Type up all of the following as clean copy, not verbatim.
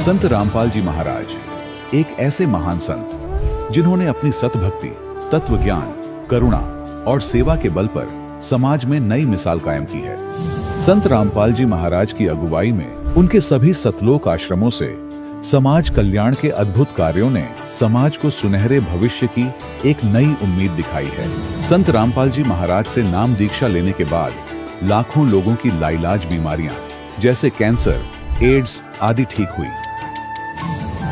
संत रामपाल जी महाराज एक ऐसे महान संत जिन्होंने अपनी सतभक्ति, तत्व ज्ञान, करुणा और सेवा के बल पर समाज में नई मिसाल कायम की है। संत रामपाल जी महाराज की अगुवाई में उनके सभी सतलोक आश्रमों से समाज कल्याण के अद्भुत कार्यों ने समाज को सुनहरे भविष्य की एक नई उम्मीद दिखाई है। संत रामपाल जी महाराज से नाम दीक्षा लेने के बाद लाखों लोगों की लाइलाज बीमारियां जैसे कैंसर, एड्स आदि ठीक हुई।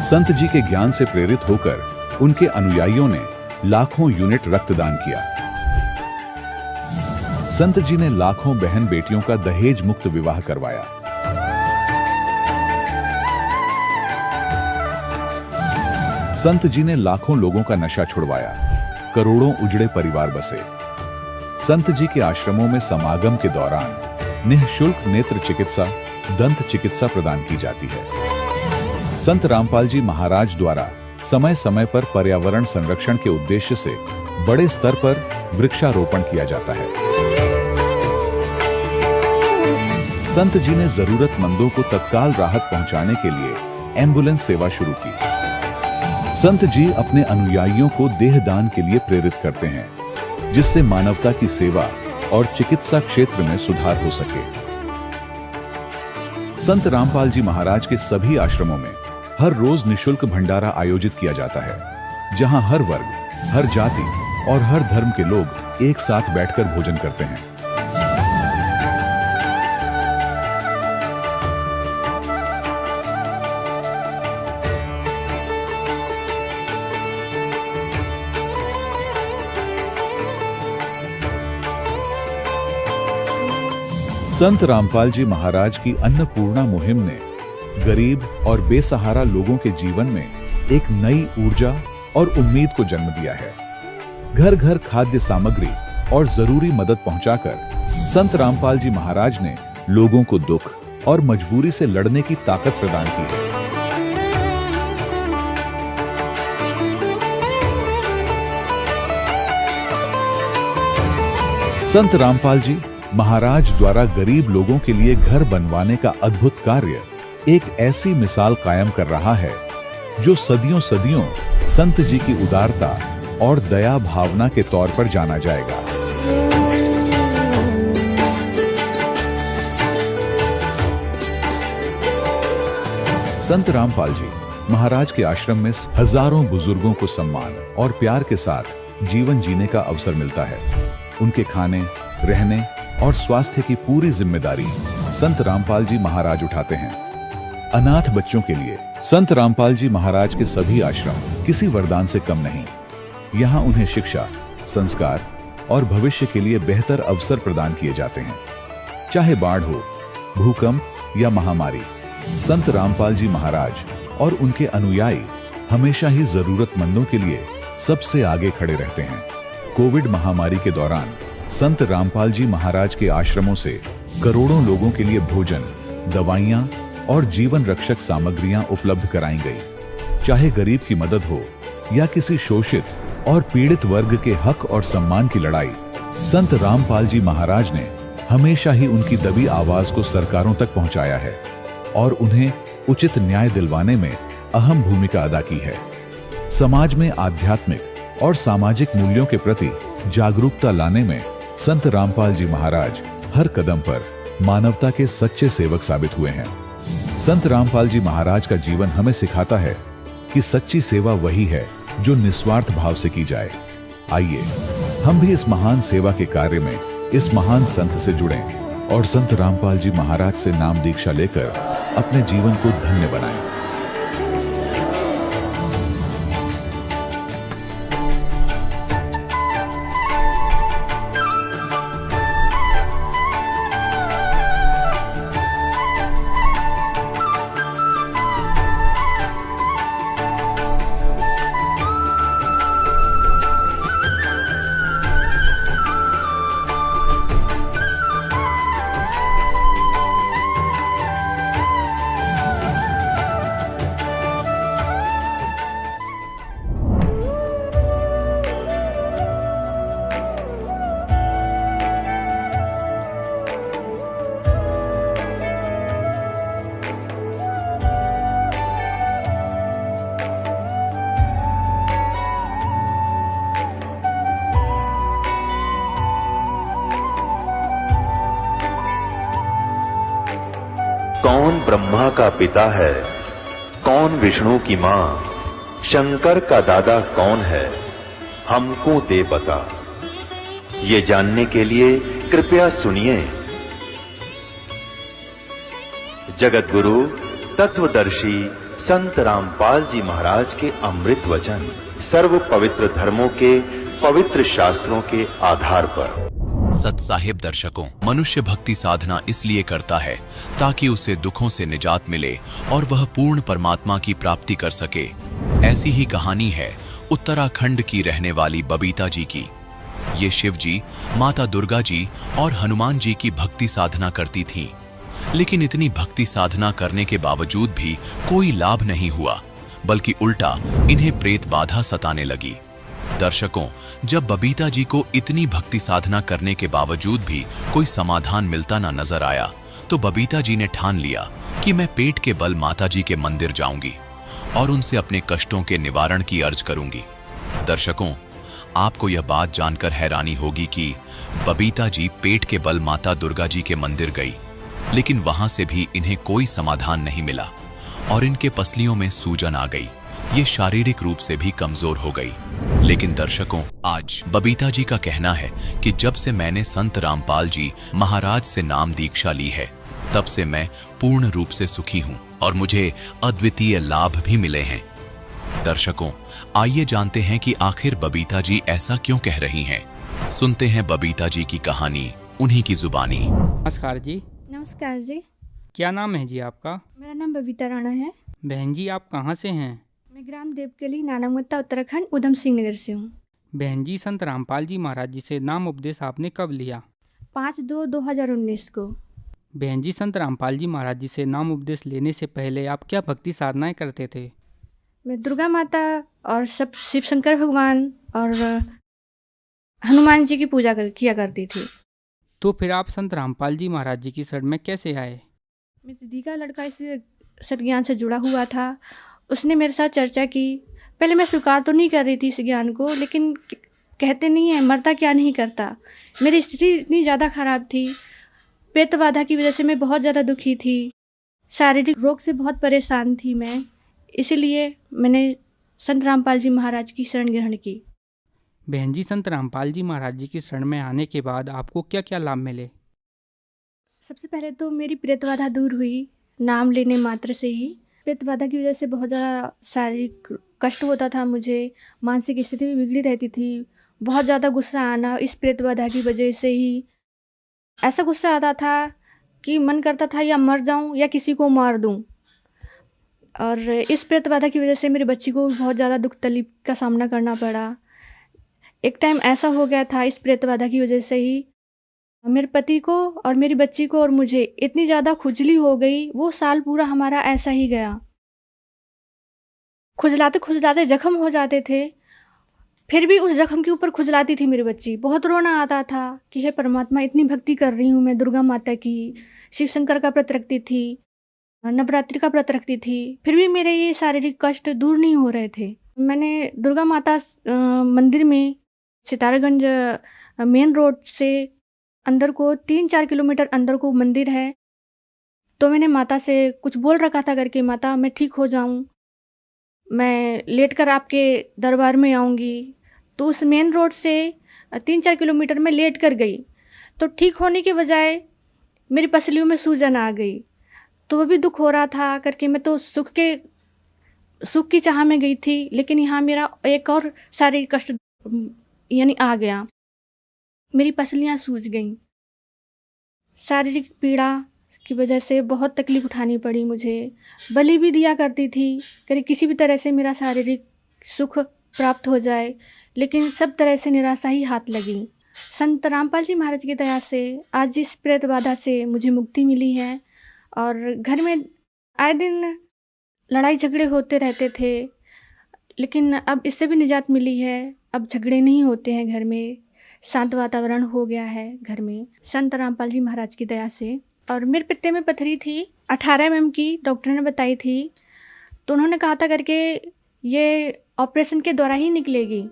संत जी के ज्ञान से प्रेरित होकर उनके अनुयायियों ने लाखों यूनिट रक्तदान किया। संत जी ने लाखों बहन बेटियों का दहेज मुक्त विवाह करवाया। संत जी ने लाखों लोगों का नशा छुड़वाया, करोड़ों उजड़े परिवार बसे। संत जी के आश्रमों में समागम के दौरान निःशुल्क नेत्र चिकित्सा, दंत चिकित्सा प्रदान की जाती है। संत रामपाल जी महाराज द्वारा समय समय पर पर्यावरण संरक्षण के उद्देश्य से बड़े स्तर पर वृक्षारोपण किया जाता है। संत जी ने जरूरतमंदों को तत्काल राहत पहुंचाने के लिए एम्बुलेंस सेवा शुरू की। संत जी अपने अनुयायियों को देहदान के लिए प्रेरित करते हैं, जिससे मानवता की सेवा और चिकित्सा क्षेत्र में सुधार हो सके। संत रामपाल जी महाराज के सभी आश्रमों में हर रोज निःशुल्क भंडारा आयोजित किया जाता है, जहां हर वर्ग, हर जाति और हर धर्म के लोग एक साथ बैठकर भोजन करते हैं। संत रामपाल जी महाराज की अन्नपूर्णा मुहिम ने गरीब और बेसहारा लोगों के जीवन में एक नई ऊर्जा और उम्मीद को जन्म दिया है। घर घर खाद्य सामग्री और जरूरी मदद पहुंचाकर संत रामपाल जी महाराज ने लोगों को दुख और मजबूरी से लड़ने की ताकत प्रदान की है। संत रामपाल जी महाराज द्वारा गरीब लोगों के लिए घर बनवाने का अद्भुत कार्य एक ऐसी मिसाल कायम कर रहा है जो सदियों सदियों संत जी की उदारता और दया भावना के तौर पर जाना जाएगा। संत रामपाल जी महाराज के आश्रम में हजारों बुजुर्गों को सम्मान और प्यार के साथ जीवन जीने का अवसर मिलता है। उनके खाने, रहने और स्वास्थ्य की पूरी जिम्मेदारी संत रामपाल जी महाराज उठाते हैं। अनाथ बच्चों के लिए संत रामपाल जी महाराज के सभी आश्रम किसी वरदान से कम नहीं। यहाँ उन्हें शिक्षा, संस्कार और भविष्य के लिए बेहतर अवसर प्रदान किए जाते हैं। चाहे बाढ़ हो, भूकंप या महामारी, संत रामपाल जी महाराज और उनके अनुयायी हमेशा ही जरूरतमंदों के लिए सबसे आगे खड़े रहते हैं। कोविड महामारी के दौरान संत रामपाल जी महाराज के आश्रमों से करोड़ों लोगों के लिए भोजन, दवाइयां और जीवन रक्षक सामग्रियां उपलब्ध कराई गई। चाहे गरीब की मदद हो या किसी शोषित और पीड़ित वर्ग के हक और सम्मान की लड़ाई, संत रामपाल जी महाराज ने हमेशा ही उनकी दबी आवाज को सरकारों तक पहुंचाया है और उन्हें उचित न्याय दिलवाने में अहम भूमिका अदा की है। समाज में आध्यात्मिक और सामाजिक मूल्यों के प्रति जागरूकता लाने में संत रामपाल जी महाराज हर कदम पर मानवता के सच्चे सेवक साबित हुए हैं। संत रामपाल जी महाराज का जीवन हमें सिखाता है कि सच्ची सेवा वही है जो निस्वार्थ भाव से की जाए। आइए हम भी इस महान सेवा के कार्य में इस महान संत से जुड़ें और संत रामपाल जी महाराज से नाम दीक्षा लेकर अपने जीवन को धन्य बनाएं। कौन ब्रह्मा का पिता है, कौन विष्णु की मां, शंकर का दादा कौन है, हमको दे बता। ये जानने के लिए कृपया सुनिए। जगत गुरु तत्वदर्शी संत रामपाल जी महाराज के अमृत वचन सर्व पवित्र धर्मों के पवित्र शास्त्रों के आधार पर। सत्साहिब दर्शकों, मनुष्य भक्ति साधना इसलिए करता है ताकि उसे दुखों से निजात मिले और वह पूर्ण परमात्मा की प्राप्ति कर सके। ऐसी ही कहानी है उत्तराखंड की रहने वाली बबीता जी की। ये शिव जी, माता दुर्गा जी और हनुमान जी की भक्ति साधना करती थीं। लेकिन इतनी भक्ति साधना करने के बावजूद भी कोई लाभ नहीं हुआ, बल्कि उल्टा इन्हें प्रेत बाधा सताने लगी। दर्शकों, जब बबीता जी को इतनी भक्ति साधना करने के बावजूद भी कोई समाधान मिलता ना नजर आया, तो बबीता जी ने ठान लिया कि मैं पेट के बल माता जी के मंदिर जाऊंगी और उनसे अपने कष्टों के निवारण की अर्ज करूंगी। दर्शकों, आपको यह बात जानकर हैरानी होगी कि बबीता जी पेट के बल माता दुर्गा जी के मंदिर गई, लेकिन वहां से भी इन्हें कोई समाधान नहीं मिला और इनके पसलियों में सूजन आ गई। ये शारीरिक रूप से भी कमजोर हो गई। लेकिन दर्शकों, आज बबीता जी का कहना है कि जब से मैंने संत रामपाल जी महाराज से नाम दीक्षा ली है, तब से मैं पूर्ण रूप से सुखी हूं और मुझे अद्वितीय लाभ भी मिले हैं। दर्शकों, आइए जानते हैं कि आखिर बबीता जी ऐसा क्यों कह रही हैं। सुनते हैं बबीता जी की कहानी उन्हीं की जुबानी। नमस्कार जी। नमस्कार जी। क्या नाम है जी आपका? मेरा नाम बबीता राणा है। बहन जी, आप कहाँ से हैं? मैं ग्राम देवकली, नानामत्ता, उत्तराखंड, उधम सिंह नगर से हूँ। बहन जी, संत रामपाल जी महाराज जी से नाम उपदेश आपने कब लिया? 5/2/2019 को। बहन जी, संत रामपाल जी महाराज जी से नाम उपदेश लेने से पहले आप क्या भक्ति साधनाएं करते थे? मैं दुर्गा माता और सब शिव शंकर भगवान और हनुमान जी की पूजा किया करती थी। तो फिर आप संत रामपाल जी महाराज जी की शरण में कैसे आए? मेरी दीदी का लड़का इस सतज्ञान से जुड़ा हुआ था। उसने मेरे साथ चर्चा की। पहले मैं स्वीकार तो नहीं कर रही थी इस ज्ञान को, लेकिन कहते नहीं है मरता क्या नहीं करता। मेरी स्थिति इतनी ज़्यादा खराब थी, पेट बाधा की वजह से मैं बहुत ज़्यादा दुखी थी, शारीरिक रोग से बहुत परेशान थी मैं। इसीलिए मैंने संत रामपाल जी महाराज की शरण ग्रहण की। बहन जी, संत रामपाल जी महाराज जी की शरण में आने के बाद आपको क्या क्या लाभ मिले? सबसे पहले तो मेरी प्रेत बाधा दूर हुई, नाम लेने मात्र से ही। प्रेत बाधा की वजह से बहुत ज़्यादा शारीरिक कष्ट होता था मुझे, मानसिक स्थिति भी बिगड़ी रहती थी। बहुत ज़्यादा गुस्सा आना इस प्रेत बाधा की वजह से ही। ऐसा गुस्सा आता था कि मन करता था या मर जाऊं या किसी को मार दूं। और इस प्रेत बाधा की वजह से मेरी बच्ची को बहुत ज़्यादा दुख तकलीफ का सामना करना पड़ा। एक टाइम ऐसा हो गया था इस प्रेत बाधा की वजह से ही मेरे पति को और मेरी बच्ची को और मुझे इतनी ज़्यादा खुजली हो गई, वो साल पूरा हमारा ऐसा ही गया। खुजलाते खुजलाते जख्म हो जाते थे, फिर भी उस जख्म के ऊपर खुजलाती थी मेरी बच्ची। बहुत रोना आता था कि हे परमात्मा, इतनी भक्ति कर रही हूँ मैं दुर्गा माता की, शिव शंकर का व्रत रखती थी, नवरात्रि का व्रत रखती थी, फिर भी मेरे ये शारीरिक कष्ट दूर नहीं हो रहे थे। मैंने दुर्गा माता मंदिर में सितारगंज मेन रोड से अंदर को 3-4 किलोमीटर अंदर को मंदिर है, तो मैंने माता से कुछ बोल रखा था करके, माता मैं ठीक हो जाऊं, मैं लेट कर आपके दरबार में आऊंगी। तो उस मेन रोड से 3-4 किलोमीटर में लेट कर गई, तो ठीक होने के बजाय मेरी पसलियों में सूजन आ गई। तो वो भी दुख हो रहा था करके मैं तो सुख की चाह में गई थी, लेकिन यहाँ मेरा एक और शारीरिक कष्ट यानी आ गया, मेरी पसलियाँ सूज गईं। शारीरिक पीड़ा की वजह से बहुत तकलीफ उठानी पड़ी मुझे। बलि भी दिया करती थी कि किसी भी तरह से मेरा शारीरिक सुख प्राप्त हो जाए, लेकिन सब तरह से निराशा ही हाथ लगी। संत रामपाल जी महाराज की दया से आज इस प्रेत बाधा से मुझे मुक्ति मिली है और घर में आए दिन लड़ाई झगड़े होते रहते थे, लेकिन अब इससे भी निजात मिली है। अब झगड़े नहीं होते हैं घर में, शांत वातावरण हो गया है घर में संत रामपाल जी महाराज की दया से। और मेरे पित्ते में पथरी थी 18 mm की, डॉक्टर ने बताई थी, तो उन्होंने कहा था करके ये ऑपरेशन के द्वारा ही निकलेगी।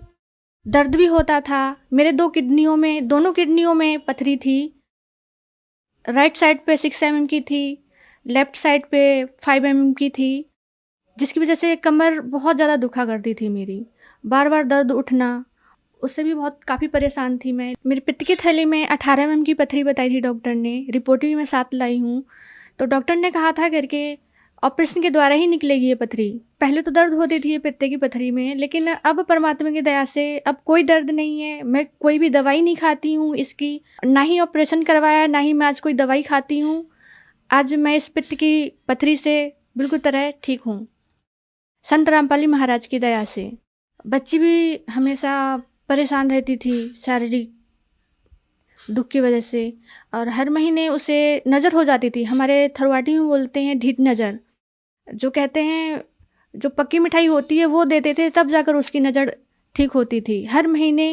दर्द भी होता था। मेरे दोनों किडनियों में पथरी थी। राइट साइड पे 6 mm की थी, लेफ़्ट साइड पे 5 mm की थी, जिसकी वजह से कमर बहुत ज़्यादा दुखा करती थी मेरी। बार-बार दर्द उठना, उससे भी बहुत काफ़ी परेशान थी मैं। मेरी पित्त की थैली में 18 mm की पथरी बताई थी डॉक्टर ने, रिपोर्ट भी मैं साथ लाई हूँ। तो डॉक्टर ने कहा था करके ऑपरेशन के द्वारा ही निकलेगी ये पथरी। पहले तो दर्द होती थी ये पित्ते की पथरी में, लेकिन अब परमात्मा की दया से अब कोई दर्द नहीं है। मैं कोई भी दवाई नहीं खाती हूँ इसकी, ना ही ऑपरेशन करवाया, ना ही मैं आज कोई दवाई खाती हूँ। आज मैं इस पित्त की पथरी से बिल्कुल तरह ठीक हूँ, संत रामपाल जी महाराज की दया से। बच्ची भी हमेशा परेशान रहती थी शारीरिक दुख की वजह से, और हर महीने उसे नज़र हो जाती थी। हमारे थरवाटी में बोलते हैं ढीठ नज़र, जो कहते हैं जो पक्की मिठाई होती है वो देते थे, तब जाकर उसकी नज़र ठीक होती थी। हर महीने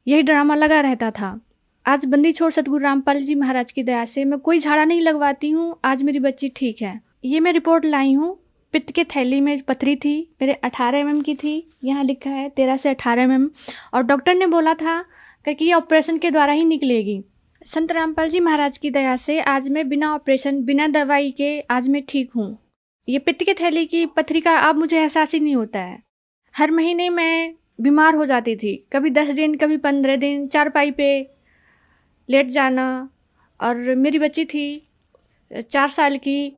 यही ड्रामा लगा रहता था। आज बंदी छोड़ सतगुरु रामपाल जी महाराज की दया से मैं कोई झाड़ा नहीं लगवाती हूँ। आज मेरी बच्ची ठीक है। ये मैं रिपोर्ट लाई हूँ। पित्त के थैली में पथरी थी मेरे 18 mm की थी, यहाँ लिखा है 13 से 18 mm, और डॉक्टर ने बोला था कि ये ऑपरेशन के द्वारा ही निकलेगी। संत रामपाल जी महाराज की दया से आज मैं बिना ऑपरेशन, बिना दवाई के आज मैं ठीक हूँ। ये पित्त के थैली की पथरी का अब मुझे एहसास ही नहीं होता है। हर महीने मैं बीमार हो जाती थी, कभी 10 दिन, कभी 15 दिन, चारपाई पे लेट जाना। और मेरी बच्ची थी 4 साल की,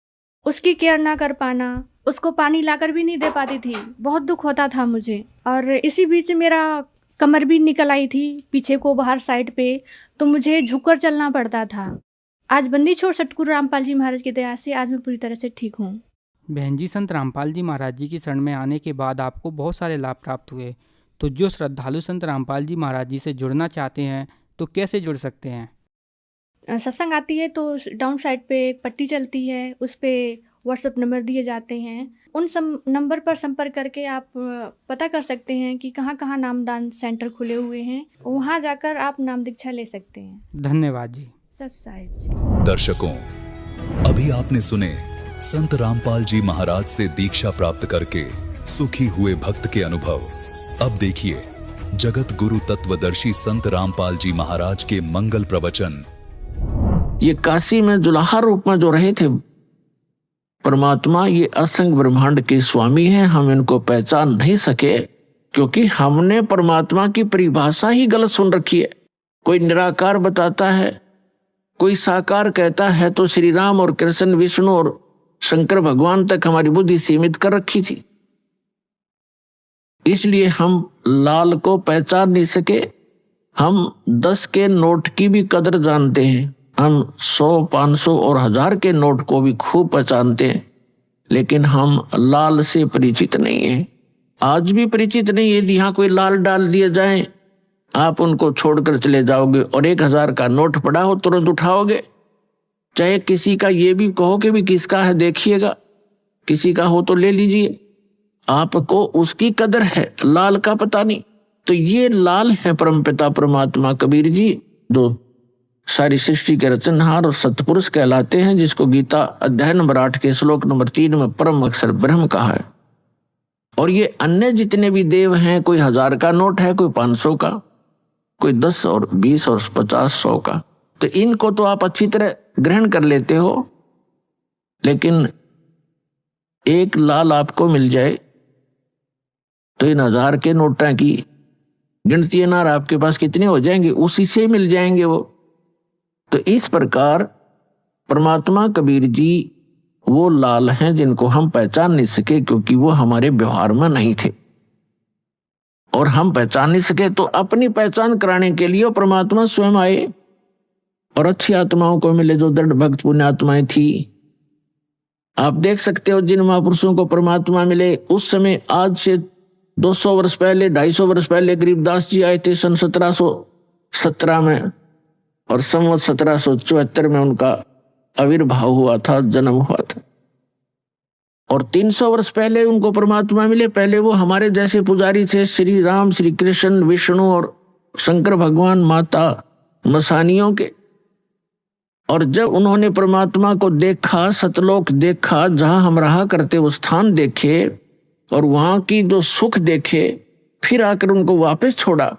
उसकी केयर ना कर पाना, उसको पानी लाकर भी नहीं दे पाती थी, बहुत दुख होता था मुझे। और इसी बीच मेरा कमर भी निकल आई थी पीछे को, बाहर साइड पे, तो मुझे झुककर चलना पड़ता था। आज बंदी छोड़ सतगुरु रामपाल जी महाराज की दया से आज मैं पूरी तरह से ठीक हूँ। बहन जी, संत रामपाल जी महाराज जी की शरण में आने के बाद आपको बहुत सारे लाभ प्राप्त हुए, तो जो श्रद्धालु संत रामपाल जी महाराज जी से जुड़ना चाहते हैं तो कैसे जुड़ सकते हैं? सत्संग आती है तो डाउन साइड पे एक पट्टी चलती है, उस पर व्हाट्सएप नंबर दिए जाते हैं। उन नंबर पर संपर्क करके आप पता कर सकते हैं कि कहाँ कहाँ नामदान सेंटर खुले हुए हैं, वहाँ जाकर आप नाम दीक्षा ले सकते हैं। धन्यवाद जी। सत साहिब जी। दर्शकों, अभी आपने सुने संत रामपाल जी महाराज से दीक्षा प्राप्त करके सुखी हुए भक्त के अनुभव। अब देखिए जगत गुरु तत्वदर्शी संत रामपाल जी महाराज के मंगल प्रवचन। ये काशी में जुलाहा रूप में जो रहे थे परमात्मा, ये असंग ब्रह्मांड के स्वामी हैं। हम इनको पहचान नहीं सके क्योंकि हमने परमात्मा की परिभाषा ही गलत सुन रखी है। कोई निराकार बताता है, कोई साकार कहता है, तो श्री राम और कृष्ण, विष्णु और शंकर भगवान तक हमारी बुद्धि सीमित कर रखी थी। इसलिए हम लाल को पहचान नहीं सके। हम 10 के नोट की भी कदर जानते हैं, हम 100, 500 और 1000 के नोट को भी खूब पहचानते हैं, लेकिन हम लाल से परिचित नहीं हैं। आज भी परिचित नहीं है। यदि यहाँ कोई लाल डाल दिए जाए, आप उनको छोड़कर चले जाओगे, और 1000 का नोट पड़ा हो तुरंत उठाओगे। चाहे किसी का ये भी कहो कि भी किसका है देखिएगा, किसी का हो तो ले लीजिए, आपको उसकी कदर है, लाल का पता नहीं। तो ये लाल है परमपिता परमात्मा कबीर जी, जो सारी सृष्टि के रचनहार और सतपुरुष कहलाते हैं, जिसको गीता अध्याय नंबर 8 के श्लोक नंबर 3 में परम अक्षर ब्रह्म कहा है। और ये अन्य जितने भी देव हैं, कोई 1000 का नोट है, कोई 500 का, कोई 10 और 20 और 50, 100 का, तो इनको तो आप अच्छी तरह ग्रहण कर लेते हो। लेकिन एक लाल आपको मिल जाए तो इन 1000 के नोटा की गिनती नार आपके पास कितने हो जाएंगे, उसी से मिल जाएंगे वो। तो इस प्रकार परमात्मा कबीर जी वो लाल हैं जिनको हम पहचान नहीं सके, क्योंकि वो हमारे व्यवहार में नहीं थे। और हम पहचान नहीं सके तो अपनी पहचान कराने के लिए परमात्मा स्वयं आए और अच्छी आत्माओं को मिले, जो दृढ़ भक्त पुण्य आत्माएं थी। आप देख सकते हो जिन महापुरुषों को परमात्मा मिले उस समय, आज से 200 वर्ष पहले, 250 वर्ष पहले गरीबदास जी आए थे सन 1717 में, और संवत 1774 में उनका आविर्भाव हुआ था, जन्म हुआ था। और 300 वर्ष पहले उनको परमात्मा मिले। पहले वो हमारे जैसे पुजारी थे, श्री राम, श्री कृष्ण, विष्णु और शंकर भगवान, माता मसानियों के। और जब उन्होंने परमात्मा को देखा, सतलोक देखा, जहां हम रहा करते वो स्थान देखे और वहां की जो सुख देखे, फिर आकर उनको वापस छोड़ा,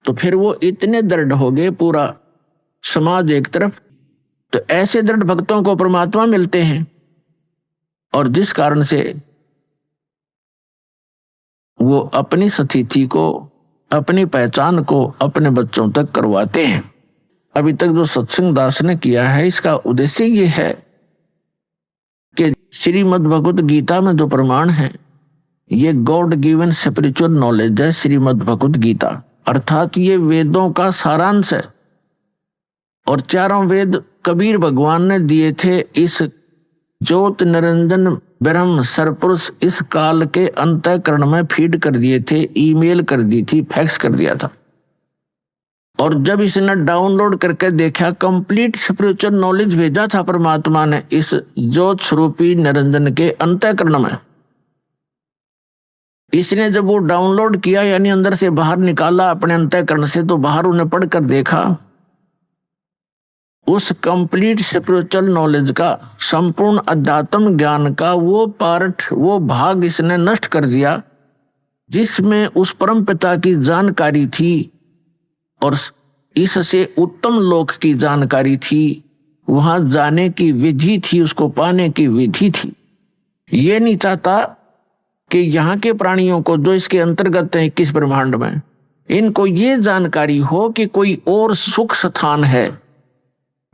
तो फिर वो इतने दृढ़ हो गए। पूरा समाज एक तरफ तो ऐसे दृढ़ भक्तों को परमात्मा मिलते हैं, और जिस कारण से वो अपनी स्थिति को, अपनी पहचान को अपने बच्चों तक करवाते हैं। अभी तक जो सत्संग दास ने किया है, इसका उद्देश्य ये है कि श्रीमद् भगवत गीता में जो प्रमाण है, ये गॉड गिवन स्पिरिचुअल नॉलेज है। श्रीमद् भगवत गीता अर्थात ये वेदों का सारांश है, और चारों वेद कबीर भगवान ने दिए थे इस ज्योत निरंजन ब्रह्म सरपुरुष इस काल के अंतःकरण में फीड कर दिए थे, ईमेल कर दी थी, फैक्स कर दिया था। और जब इसने डाउनलोड करके देखा, कंप्लीट स्पिरिचुअल नॉलेज भेजा था परमात्मा ने इस ज्योत स्वरूपी निरंजन के अंतःकरण में। इसने जब वो डाउनलोड किया, यानी अंदर से बाहर निकाला अपने अंतःकरण से, तो बाहर उन्हें पढ़कर देखा, उस कंप्लीट स्पिरिचुअल नॉलेज का, संपूर्ण अध्यात्म ज्ञान का वो पार्ट, वो भाग इसने नष्ट कर दिया जिसमें उस परम पिता की जानकारी थी और इससे उत्तम लोक की जानकारी थी, वहां जाने की विधि थी, उसको पाने की विधि थी। ये नहीं चाहता कि यहाँ के प्राणियों को जो इसके अंतर्गत है 21 ब्रह्मांड में, इनको ये जानकारी हो कि कोई और सुख स्थान है,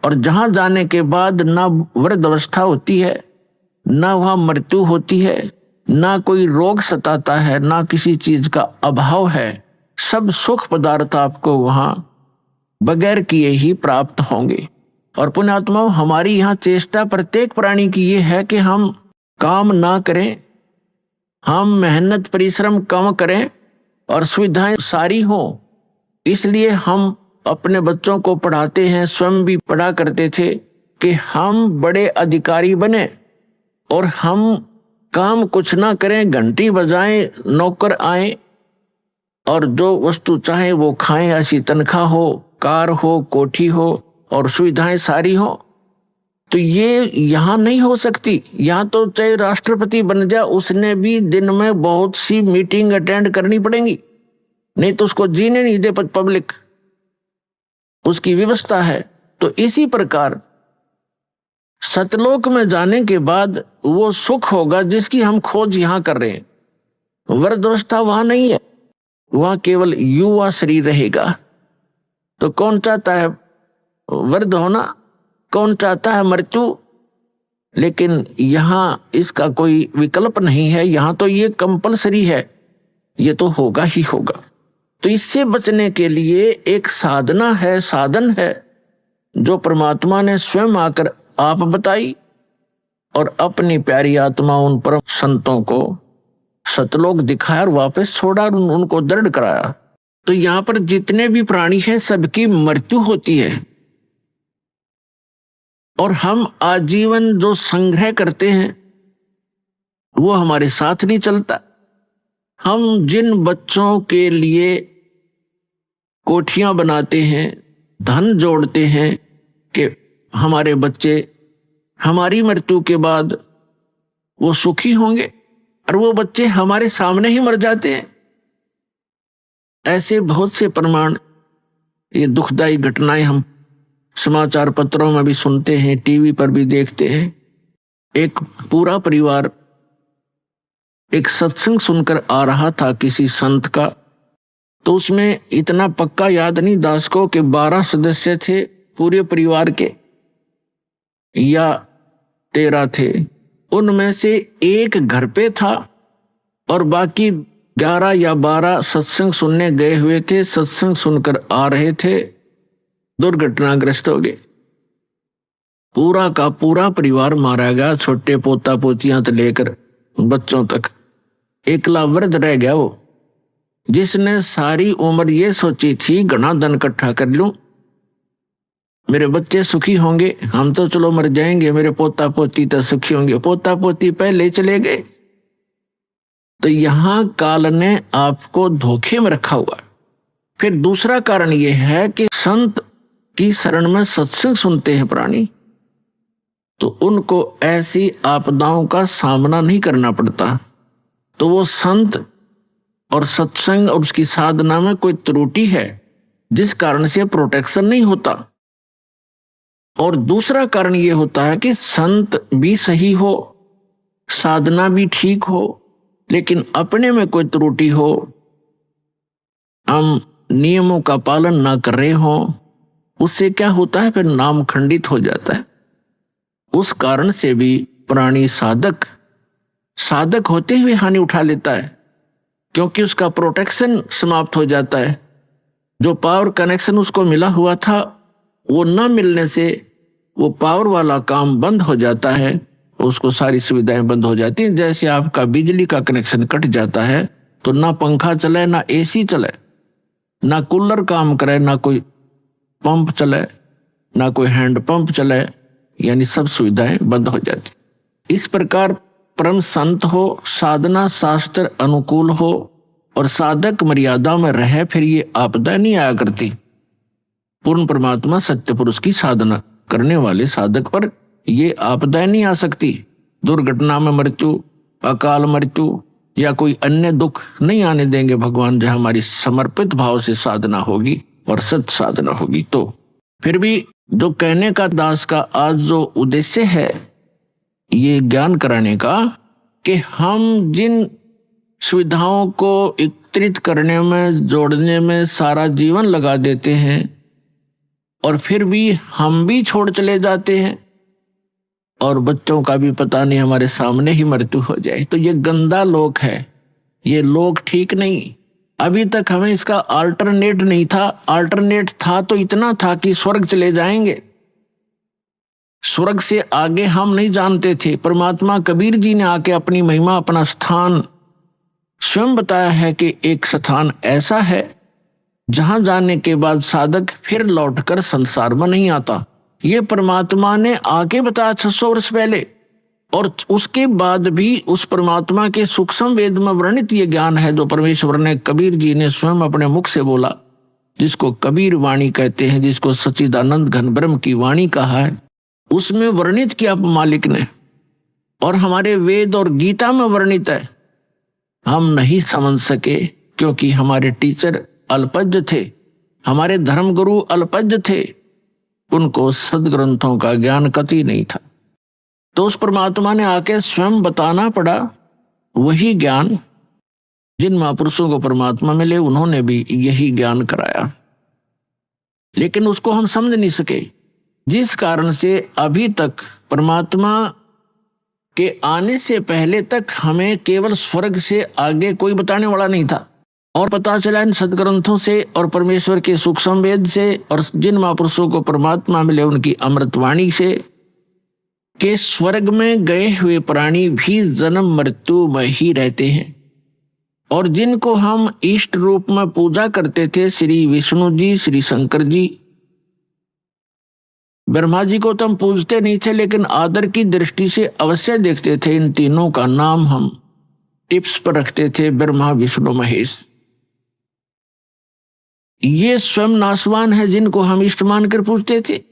और जहां जाने के बाद ना वृद्ध अवस्था होती है, ना वहां मृत्यु होती है, ना कोई रोग सताता है, ना किसी चीज का अभाव है। सब सुख पदार्थ आपको वहां बगैर किए ही प्राप्त होंगे। और पुण्यात्माओं, हमारी यहाँ चेष्टा प्रत्येक प्राणी की ये है कि हम काम ना करें, हम मेहनत परिश्रम कम करें और सुविधाएं सारी हो। इसलिए हम अपने बच्चों को पढ़ाते हैं, स्वयं भी पढ़ा करते थे कि हम बड़े अधिकारी बने और हम काम कुछ ना करें, घंटी बजाएं, नौकर आए और जो वस्तु चाहे वो खाएं, ऐसी तनख्वाह हो, कार हो, कोठी हो और सुविधाएं सारी हो। तो ये यहाँ नहीं हो सकती। यहाँ तो चाहे राष्ट्रपति बन जाए, उसने भी दिन में बहुत सी मीटिंग अटेंड करनी पड़ेंगी, नहीं तो उसको जीने नहीं दे पब्लिक, उसकी व्यवस्था है। तो इसी प्रकार सतलोक में जाने के बाद वो सुख होगा जिसकी हम खोज यहाँ कर रहे हैं। वृद्धावस्था वहां नहीं है, वहां केवल युवा शरीर रहेगा। तो कौन चाहता है वृद्ध होना, कौन चाहता है मृत्यु? लेकिन यहाँ इसका कोई विकल्प नहीं है, यहाँ तो ये कंपलसरी है, ये तो होगा ही होगा। तो इससे बचने के लिए एक साधना है, साधन है, जो परमात्मा ने स्वयं आकर आप बताई और अपनी प्यारी आत्मा उन परम संतों को सतलोक दिखाया और वापस छोड़ा और उनको दृढ़ कराया। तो यहाँ पर जितने भी प्राणी हैं सबकी मृत्यु होती है, और हम आजीवन जो संग्रह करते हैं वो हमारे साथ नहीं चलता। हम जिन बच्चों के लिए कोठियां बनाते हैं, धन जोड़ते हैं कि हमारे बच्चे हमारी मृत्यु के बाद वो सुखी होंगे, और वो बच्चे हमारे सामने ही मर जाते हैं। ऐसे बहुत से प्रमाण, ये दुखदायी घटनाएं हम समाचार पत्रों में भी सुनते हैं, टीवी पर भी देखते हैं। एक पूरा परिवार एक सत्संग सुनकर आ रहा था किसी संत का, तो उसमें इतना पक्का याद नहीं दास को कि 12 सदस्य थे पूरे परिवार के या 13 थे। उनमें से एक घर पे था और बाकी 11 या 12 सत्संग सुनने गए हुए थे, सत्संग सुनकर आ रहे थे, दुर्घटनाग्रस्त हो गए। पूरा का पूरा परिवार मारा गया, छोटे पोता पोतियां से लेकर बच्चों तक। एकला वृद्ध रह गया वो, जिसने सारी उम्र ये सोची थी घना धन इकट्ठा कर लूं, मेरे बच्चे सुखी होंगे, हम तो चलो मर जाएंगे, मेरे पोता पोती तो सुखी होंगे। पोता पोती पहले चले गए। तो यहां काल ने आपको धोखे में रखा हुआ। फिर दूसरा कारण यह है कि संत की शरण में सत्संग सुनते हैं प्राणी, तो उनको ऐसी आपदाओं का सामना नहीं करना पड़ता। तो वो संत और सत्संग और उसकी साधना में कोई त्रुटि है जिस कारण से प्रोटेक्शन नहीं होता। और दूसरा कारण ये होता है कि संत भी सही हो, साधना भी ठीक हो, लेकिन अपने में कोई त्रुटि हो, हम नियमों का पालन ना कर रहे हो, उससे क्या होता है, फिर नाम खंडित हो जाता है। उस कारण से भी प्राणी साधक होते हुए हानि उठा लेता है, क्योंकि उसका प्रोटेक्शन समाप्त हो जाता है। जो पावर कनेक्शन उसको मिला हुआ था वो न मिलने से वो पावर वाला काम बंद हो जाता है, उसको सारी सुविधाएं बंद हो जाती हैं। जैसे आपका बिजली का कनेक्शन कट जाता है तो ना पंखा चले, ना एसी चले, ना कूलर काम करे, ना कोई पंप चले, ना कोई हैंड पंप चले, यानी सब सुविधाएं बंद हो जाती। इस प्रकार परम संत हो, साधना शास्त्र अनुकूल हो और साधक मर्यादा में रहे, फिर ये आपदा नहीं आया करती। पूर्ण परमात्मा सत्य पुरुष की साधना करने वाले साधक पर ये आपदा नहीं आ सकती। दुर्घटना में मृत्यु, अकाल मृत्यु या कोई अन्य दुख नहीं आने देंगे भगवान, जहां हमारी समर्पित भाव से साधना होगी और सत्य साधना होगी। तो फिर भी जो कहने का दास का आज जो उद्देश्य है ये ज्ञान कराने का, कि हम जिन सुविधाओं को एकत्रित करने में, जोड़ने में सारा जीवन लगा देते हैं और फिर भी हम भी छोड़ चले जाते हैं और बच्चों का भी पता नहीं, हमारे सामने ही मृत्यु हो जाए, तो ये गंदा लोक है, ये लोक ठीक नहीं। अभी तक हमें इसका अल्टरनेट नहीं था। अल्टरनेट था तो इतना था कि स्वर्ग चले जाएंगे, स्वर्ग से आगे हम नहीं जानते थे। परमात्मा कबीर जी ने आके अपनी महिमा, अपना स्थान स्वयं बताया है कि एक स्थान ऐसा है जहां जाने के बाद साधक फिर लौटकर संसार में नहीं आता। ये परमात्मा ने आके बताया 600 वर्ष पहले, और उसके बाद भी उस परमात्मा के सूक्ष्म वेद में वर्णित ये ज्ञान है जो परमेश्वर ने, कबीर जी ने स्वयं अपने मुख से बोला, जिसको कबीर वाणी कहते हैं, जिसको सच्चिदानंद घन ब्रह्म की वाणी कहा है, उसमें वर्णित किया मालिक ने, और हमारे वेद और गीता में वर्णित है। हम नहीं समझ सके क्योंकि हमारे टीचर अल्पज्ञ थे, हमारे धर्मगुरु अल्पज्ञ थे, उनको सदग्रंथों का ज्ञान कतई नहीं था। तो उस परमात्मा ने आके स्वयं बताना पड़ा वही ज्ञान। जिन महापुरुषों को परमात्मा मिले उन्होंने भी यही ज्ञान कराया, लेकिन उसको हम समझ नहीं सके, जिस कारण से अभी तक परमात्मा के आने से पहले तक हमें केवल स्वर्ग से आगे कोई बताने वाला नहीं था। और पता चला इन सदग्रंथों से और परमेश्वर के सूक्ष्म वेद से और जिन महापुरुषों को परमात्मा मिले उनकी अमृतवाणी से, कि स्वर्ग में गए हुए प्राणी भी जन्म मृत्यु में ही रहते हैं। और जिनको हम इष्ट रूप में पूजा करते थे, श्री विष्णु जी, श्री शंकर जी, ब्रह्मा जी को तो हम पूजते नहीं थे, लेकिन आदर की दृष्टि से अवश्य देखते थे। इन तीनों का नाम हम टिप्स पर रखते थे, ब्रह्मा विष्णु महेश। ये स्वयं नासवान है जिनको हम इष्ट मानकर पूजते थे।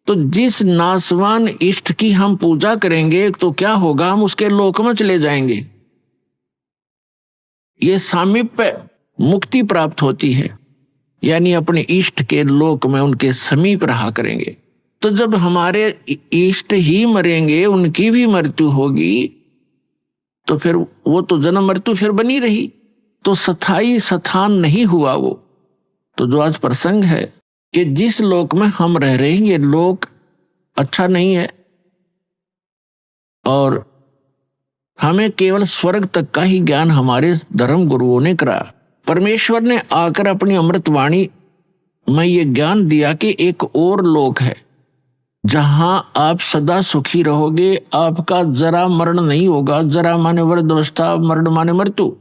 तो जिस नासवान इष्ट की हम पूजा करेंगे तो क्या होगा, हम उसके लोक में चले जाएंगे। ये सामीप्य मुक्ति प्राप्त होती है, यानी अपने इष्ट के लोक में उनके समीप रहा करेंगे। तो जब हमारे इष्ट ही मरेंगे, उनकी भी मृत्यु होगी, तो फिर वो तो जन्म मृत्यु फिर बनी रही, तो स्थायी स्थान नहीं हुआ वो। तो जो आज प्रसंग है कि जिस लोक में हम रह रहे हैं ये लोक अच्छा नहीं है, और हमें केवल स्वर्ग तक का ही ज्ञान हमारे धर्म गुरुओं ने कराया। परमेश्वर ने आकर अपनी अमृतवाणी में ये ज्ञान दिया कि एक और लोक है जहां आप सदा सुखी रहोगे, आपका जरा मरण नहीं होगा। जरा माने वृद्धावस्था, मरण माने मृत्यु।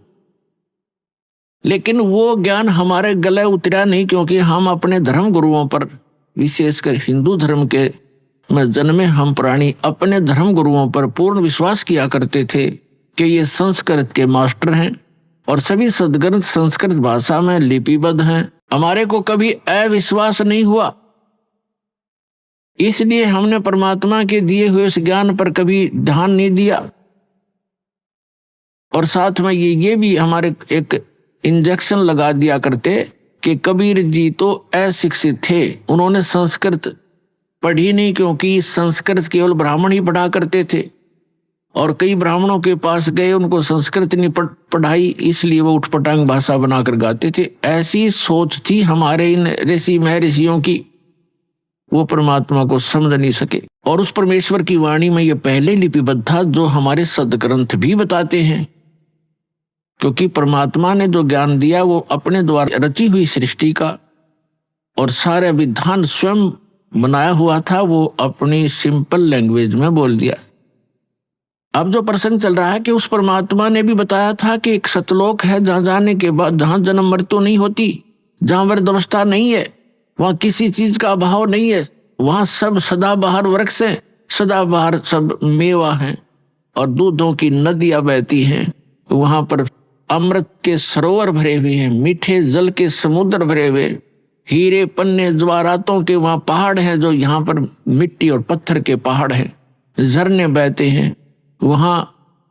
लेकिन वो ज्ञान हमारे गले उतरा नहीं, क्योंकि हम अपने धर्म गुरुओं पर, विशेषकर हिंदू धर्म के में जन्मे हम प्राणी, अपने धर्म गुरुओं पर पूर्ण विश्वास किया करते थे कि ये संस्कृत के मास्टर हैं और सभी सदग्रंथ संस्कृत भाषा में लिपिबद्ध हैं। हमारे को कभी अविश्वास नहीं हुआ, इसलिए हमने परमात्मा के दिए हुए उस ज्ञान पर कभी ध्यान नहीं दिया। और साथ में ये भी हमारे एक इंजेक्शन लगा दिया करते कि कबीर जी तो अशिक्षित थे, उन्होंने संस्कृत पढ़ी नहीं, क्योंकि संस्कृत केवल ब्राह्मण ही पढ़ा करते थे और कई ब्राह्मणों के पास गए, उनको संस्कृत नहीं पढ़ाई, इसलिए वो उठपटांग भाषा बनाकर गाते थे। ऐसी सोच थी हमारे इन ऋषि महर्षियों की, वो परमात्मा को समझ नहीं सके। और उस परमेश्वर की वाणी में ये पहले लिपिबद्ध था, जो हमारे सदग्रंथ भी बताते हैं। क्योंकि परमात्मा ने जो ज्ञान दिया वो अपने द्वारा रची हुई सृष्टि का और सारा विधान स्वयं बनाया हुआ था, वो अपनी सिंपल लैंग्वेज में बोल दिया। अब जो प्रसंग चल रहा है कि उस परमात्मा ने भी बताया था कि एक सतलोक है जहां जाने के बाद, जहां जन्म मृत्यु नहीं होती, जहां वृद्धावस्था नहीं है, वहां किसी चीज का अभाव नहीं है, वहां सब सदाबहार वृक्ष हैं, सदाबहार सब मेवा हैं और दूधों की नदियां बहती हैं। वहां पर अमृत के सरोवर भरे हुए हैं, मीठे जल के समुद्र भरे हुए, हीरे पन्ने ज्वारातों के वहां पहाड़ हैं, जो यहाँ पर मिट्टी और पत्थर के पहाड़ हैं, झरने बहते हैं, वहां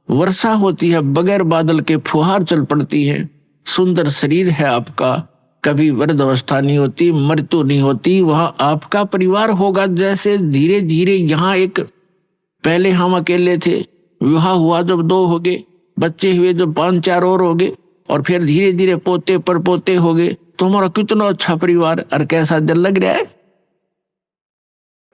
वर्षा होती है, बगैर बादल के फुहार चल पड़ती है, सुंदर शरीर है आपका, कभी वृद्धावस्था नहीं होती, मृत्यु नहीं होती, वहां आपका परिवार होगा। जैसे धीरे धीरे यहाँ एक, पहले हम अकेले थे, विवाह हुआ जब 2 हो गए, बच्चे हुए जब 5-4 और हो गए, और फिर धीरे धीरे पोते पर पोते हो गए, तुम्हारा कितना अच्छा परिवार और कैसा दिल लग रहा है।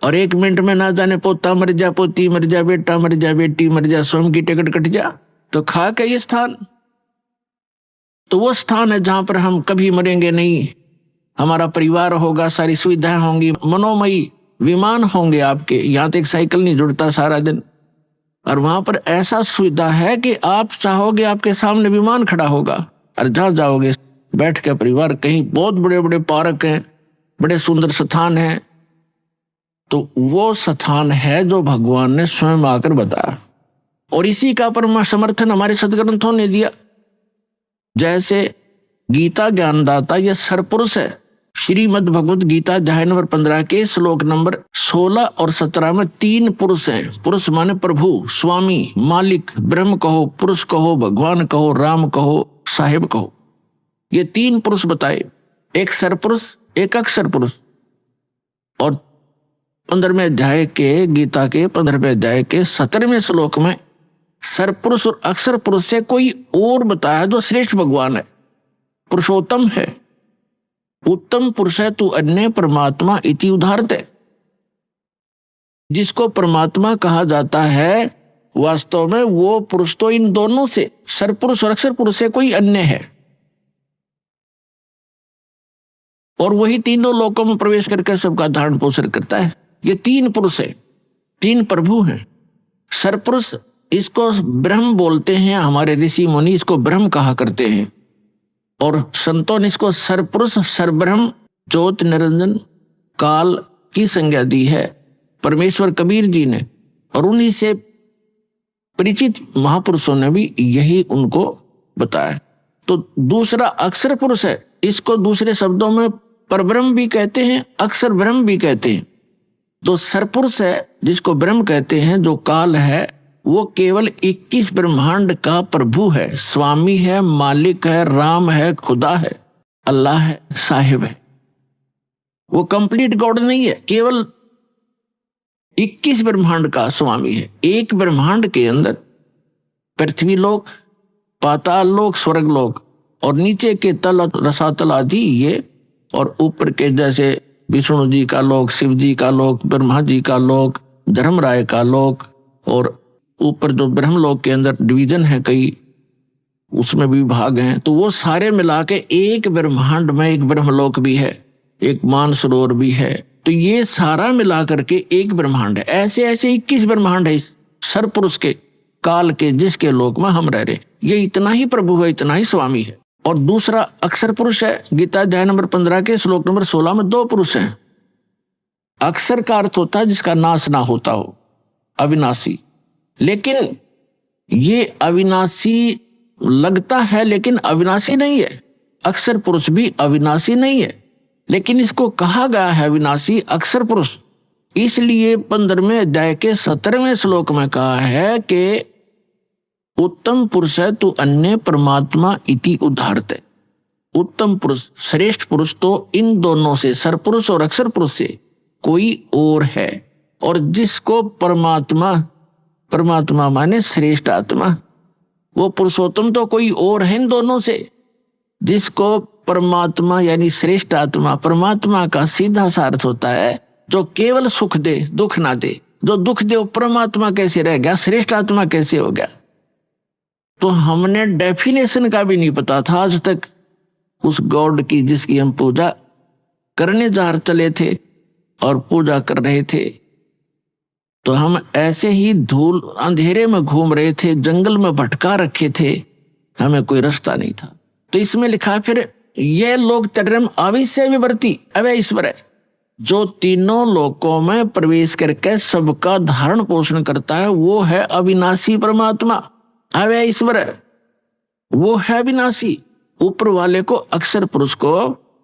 और 1 मिनट में ना जाने पोता मर जा, पोती मर जा, बेटा मर जा, बेटी मर जा, स्वयं की टिकट कट जा, तो खा के ये स्थान, तो वो स्थान है जहां पर हम कभी मरेंगे नहीं, हमारा परिवार होगा, सारी सुविधाएं होंगी, मनोमयी विमान होंगे आपके, यहाँ तक साइकिल नहीं जुड़ता सारा दिन, और वहां पर ऐसा सुविधा है कि आप चाहोगे आपके सामने विमान खड़ा होगा, और जहां जाओगे बैठ के परिवार, कहीं बहुत बड़े बड़े पार्क हैं, बड़े सुंदर स्थान हैं, तो वो स्थान है जो भगवान ने स्वयं आकर बताया। और इसी का परम समर्थन हमारे सदग्रंथों ने दिया। जैसे गीता ज्ञानदाता यह सरपुरुष है, श्रीमद् भगवत गीता अध्याय नंबर 15 के श्लोक नंबर 16 और 17 में 3 पुरुष हैं। पुरुष माने प्रभु, स्वामी, मालिक, ब्रह्म कहो, पुरुष कहो, भगवान कहो, राम कहो, साहिब कहो, ये 3 पुरुष बताए। एक सरपुरुष, एक अक्षर पुरुष। और 15वें अध्याय के गीता के 15वें अध्याय के 17वें श्लोक में सरपुरुष और अक्षर पुरुष से कोई और बताया जो श्रेष्ठ भगवान है, पुरुषोत्तम है, उत्तम पुरुष है तू अन्य परमात्मा इति उदाहरते। जिसको परमात्मा कहा जाता है वास्तव में वो पुरुष तो इन दोनों से, सरपुरुष और अक्षर पुरुष से कोई अन्य है, और वही तीनों लोकों में प्रवेश करके सबका धारण पोषण करता है। ये 3 पुरुष है, 3 प्रभु हैं। सरपुरुष इसको ब्रह्म बोलते हैं, हमारे ऋषि मुनि इसको ब्रह्म कहा करते हैं, और संतों ने इसको सरपुरुष, सरब्रह्म, ज्योत निरंजन, काल की संज्ञा दी है परमेश्वर कबीर जी ने, और उन्हीं से परिचित महापुरुषों ने भी यही उनको बताया। तो दूसरा अक्षर पुरुष है, इसको दूसरे शब्दों में परब्रह्म भी कहते हैं, अक्षर ब्रह्म भी कहते हैं। जो सरपुरुष है जिसको ब्रह्म कहते हैं, जो काल है, वो केवल 21 ब्रह्मांड का प्रभु है, स्वामी है, मालिक है, राम है, खुदा है, अल्लाह है, साहिब है। वो कंप्लीट गॉड नहीं है, केवल 21 ब्रह्मांड का स्वामी है। एक ब्रह्मांड के अंदर पृथ्वी लोक, पाताल लोक, स्वर्ग लोक, और नीचे के तल रसातल आदि ये, और ऊपर के जैसे विष्णु जी का लोक, शिव जी का लोक, ब्रह्मा जी का लोक, धर्मराय का लोक, और ऊपर जो ब्रह्मलोक के अंदर डिवीजन है कई, उसमें भी भाग हैं, तो वो सारे मिला के एक ब्रह्मांड में एक ब्रह्मलोक भी है, एक मानसरोवर भी है, तो ये सारा मिला करके एक ब्रह्मांड है। ऐसे ऐसे 21 ब्रह्मांड है सरपुरुष के, काल के, जिसके लोक में हम रह रहे। ये इतना ही प्रभु है, इतना ही स्वामी है। और दूसरा अक्षर पुरुष है, गीता अध्याय नंबर 15 के श्लोक नंबर 16 में 2 पुरुष हैं। अक्षर का अर्थ होता है जिसका नाश ना होता हो, अविनाशी। लेकिन ये अविनाशी लगता है लेकिन अविनाशी नहीं है। अक्षर पुरुष भी अविनाशी नहीं है, लेकिन इसको कहा गया है अविनाशी अक्षर पुरुष, इसलिए 15वें अध्याय के 17वें श्लोक में कहा है कि उत्तम पुरुष है तू अन्य परमात्मा इति उदाहरते। उत्तम पुरुष, श्रेष्ठ पुरुष तो इन दोनों से, सरपुरुष और अक्षर पुरुष से कोई और है, और जिसको परमात्मा, परमात्मा माने श्रेष्ठ आत्मा, वो पुरुषोत्तम तो कोई और है इन दोनों से। जिसको परमात्मा यानी श्रेष्ठ आत्मा, परमात्मा का सीधा सा अर्थ होता है जो केवल सुख दे, दुख ना दे। जो दुख दे वो परमात्मा कैसे रह गया, श्रेष्ठ आत्मा कैसे हो गया? तो हमने डेफिनेशन का भी नहीं पता था आज तक उस गॉड की जिसकी हम पूजा करने जा चले थे और पूजा कर रहे थे। तो हम ऐसे ही धूल अंधेरे में घूम रहे थे, जंगल में भटका रखे थे, हमें कोई रास्ता नहीं था। तो इसमें लिखा फिर ये लोग तर्रम आविष्य विवर्ती अवय ईश्वर है, जो तीनों लोकों में प्रवेश करके सबका धारण पोषण करता है, वो है अविनाशी परमात्मा, अवय ईश्वर है, वो है अविनाशी। ऊपर वाले को अक्षर पुरुष को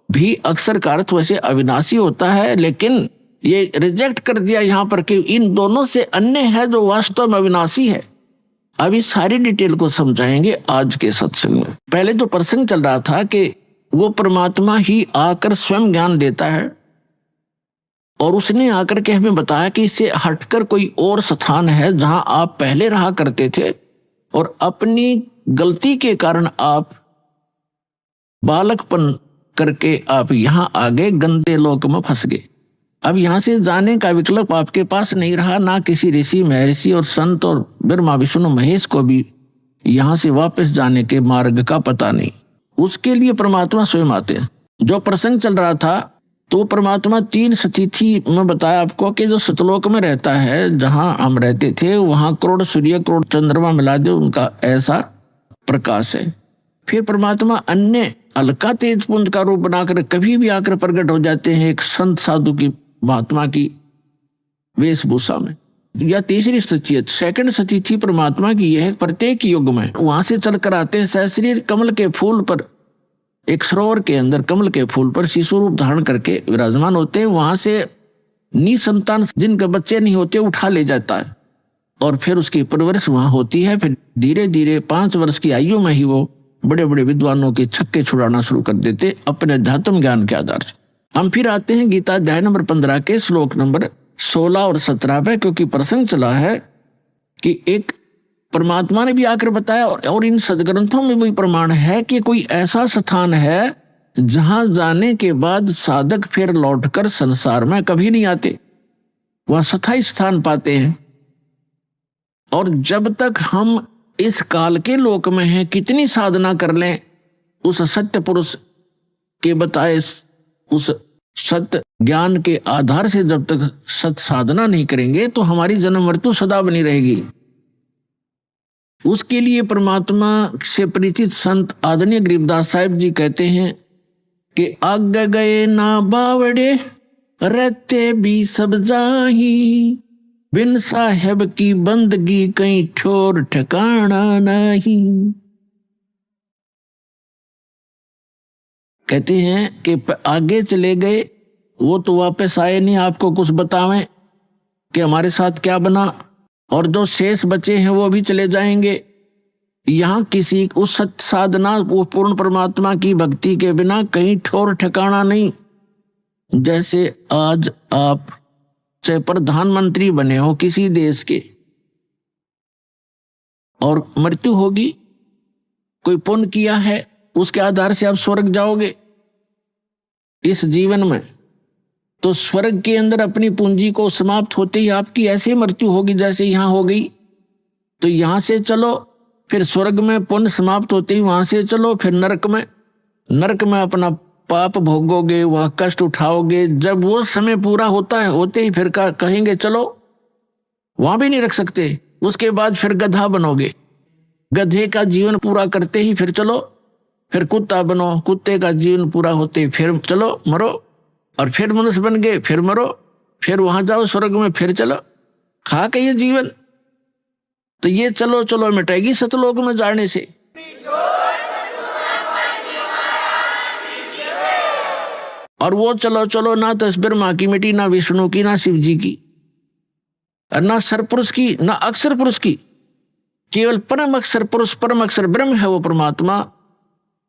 भी अक्षर का अर्थ वैसे अविनाशी होता है, लेकिन ये रिजेक्ट कर दिया यहाँ पर कि इन दोनों से अन्य है जो वास्तव में अविनाशी है। अभी सारी डिटेल को समझाएंगे आज के सत्संग में। पहले जो प्रसंग चल रहा था कि वो परमात्मा ही आकर स्वयं ज्ञान देता है, और उसने आकर के हमें बताया कि इससे हटकर कोई और स्थान है जहां आप पहले रहा करते थे, और अपनी गलती के कारण आप बालकपन करके आप यहां आ गए, गंदे लोक में फंस गए। अब यहां से जाने का विकल्प आपके पास नहीं रहा, ना किसी ऋषि महर्षि और संत और ब्रह्मा विष्णु महेश को भी यहां से वापस जाने के मार्ग का पता नहीं। उसके लिए परमात्मा स्वयं आते हैं। जो प्रसंग चल रहा था तो परमात्मा 3 स्थिति में बताया आपको कि जो सतलोक में रहता है, जहां हम रहते थे, वहां करोड़ सूर्य करोड़ चंद्रमा मिला दे उनका ऐसा प्रकाश है। फिर परमात्मा अन्य हल्का तेज पुंज का रूप बनाकर कभी भी आकर प्रकट हो जाते हैं एक संत साधु की महात्मा की वेशभूषा में। या तीसरी स्थिति, सेकंड स्थिति परमात्मा की यह प्रत्येक युग में वहां से चलकर आते हैं सहस्रीर कमल के फूल पर, एक सरोवर के अंदर कमल के फूल पर शिशु रूप धारण करके विराजमान होते हैं। वहां से निसंतान जिनके बच्चे नहीं होते उठा ले जाता है, और फिर उसकी परवरिश वहां होती है। फिर धीरे धीरे 5 वर्ष की आयु में ही वो बड़े बड़े विद्वानों के छक्के छुड़ाना शुरू कर देते अपने अध्यात्म ज्ञान के आधार से। हम फिर आते हैं गीता अध्याय नंबर 15 के श्लोक नंबर 16 और 17 पे, क्योंकि प्रसंग चला है कि एक परमात्मा ने भी आकर बताया, और इन सदग्रंथों में वही प्रमाण है कि कोई ऐसा स्थान है जहां जाने के बाद साधक फिर लौटकर संसार में कभी नहीं आते, वह स्थायी स्थान पाते हैं। और जब तक हम इस काल के लोक में हैं, कितनी साधना कर लें, उस सत्य पुरुष के बताए उस सत्य ज्ञान के आधार से जब तक सत्य साधना नहीं करेंगे तो हमारी जन्म मृत्यु सदा बनी रहेगी। उसके लिए परमात्मा से परिचित संत आदरणीय गरीबदास साहिब जी कहते हैं कि आगे गए ना बावड़े रहते भी सब जाही, बिन साहेब की बंदगी कहीं ठोर ठिकाना नहीं। कहते हैं कि आगे चले गए, वो तो वापस आए नहीं आपको कुछ बतावें कि हमारे साथ क्या बना, और जो शेष बचे हैं वो भी चले जाएंगे। यहाँ किसी उस सत्य साधना वो पूर्ण परमात्मा की भक्ति के बिना कहीं ठोर ठिकाना नहीं। जैसे आज आप चाहे प्रधानमंत्री बने हो किसी देश के, और मृत्यु होगी, कोई पुण्य किया है उसके आधार से आप स्वर्ग जाओगे इस जीवन में, तो स्वर्ग के अंदर अपनी पूंजी को समाप्त होते ही आपकी ऐसी मृत्यु होगी जैसे यहाँ हो गई। तो यहाँ से चलो, फिर स्वर्ग में पुण्य समाप्त होते ही वहां से चलो, फिर नरक में अपना पाप भोगोगे, वहाँ कष्ट उठाओगे। जब वो समय पूरा होता है होते ही फिर कहेंगे चलो, वहां भी नहीं रख सकते। उसके बाद फिर गधा बनोगे, गधे का जीवन पूरा करते ही फिर चलो, फिर कुत्ता बनो, कुत्ते का जीवन पूरा होते फिर चलो मरो, और फिर मनुष्य बन गए फिर मरो, फिर वहां जाओ स्वर्ग में, फिर चलो, खा के ये जीवन। तो ये चलो चलो मिटाएगी सतलोक में जाने से। और वो चलो चलो ना तो ब्रह्मा की मिट्टी, ना विष्णु की, ना शिव जी की, ना सरपुरुष की, ना अक्षर पुरुष की, केवल परम अक्षर पुरुष, परम अक्षर ब्रह्म है वो परमात्मा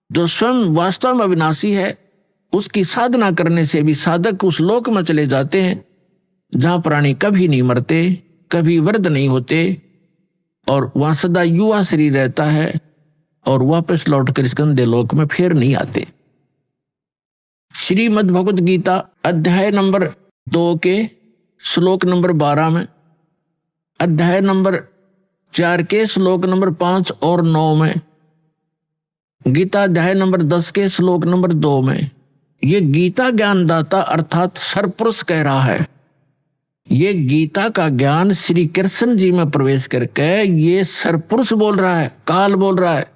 जो स्वयं वास्तव में अविनाशी है। उसकी साधना करने से भी साधक उस लोक में चले जाते हैं जहां प्राणी कभी नहीं मरते, कभी वृद्ध नहीं होते और वहां सदा युवा शरीर रहता है और वापस लौटकर इस गंदे लोक में फिर नहीं आते। श्रीमद् भगवत गीता अध्याय नंबर 2 के श्लोक नंबर 12 में, अध्याय नंबर 4 के श्लोक नंबर 5 और 9 में, गीता अध्याय नंबर 10 के श्लोक नंबर 2 में ये गीता ज्ञानदाता अर्थात सरपुरुष कह रहा है। ये गीता का ज्ञान श्री कृष्ण जी में प्रवेश करके ये सरपुरुष बोल रहा है, काल बोल रहा है,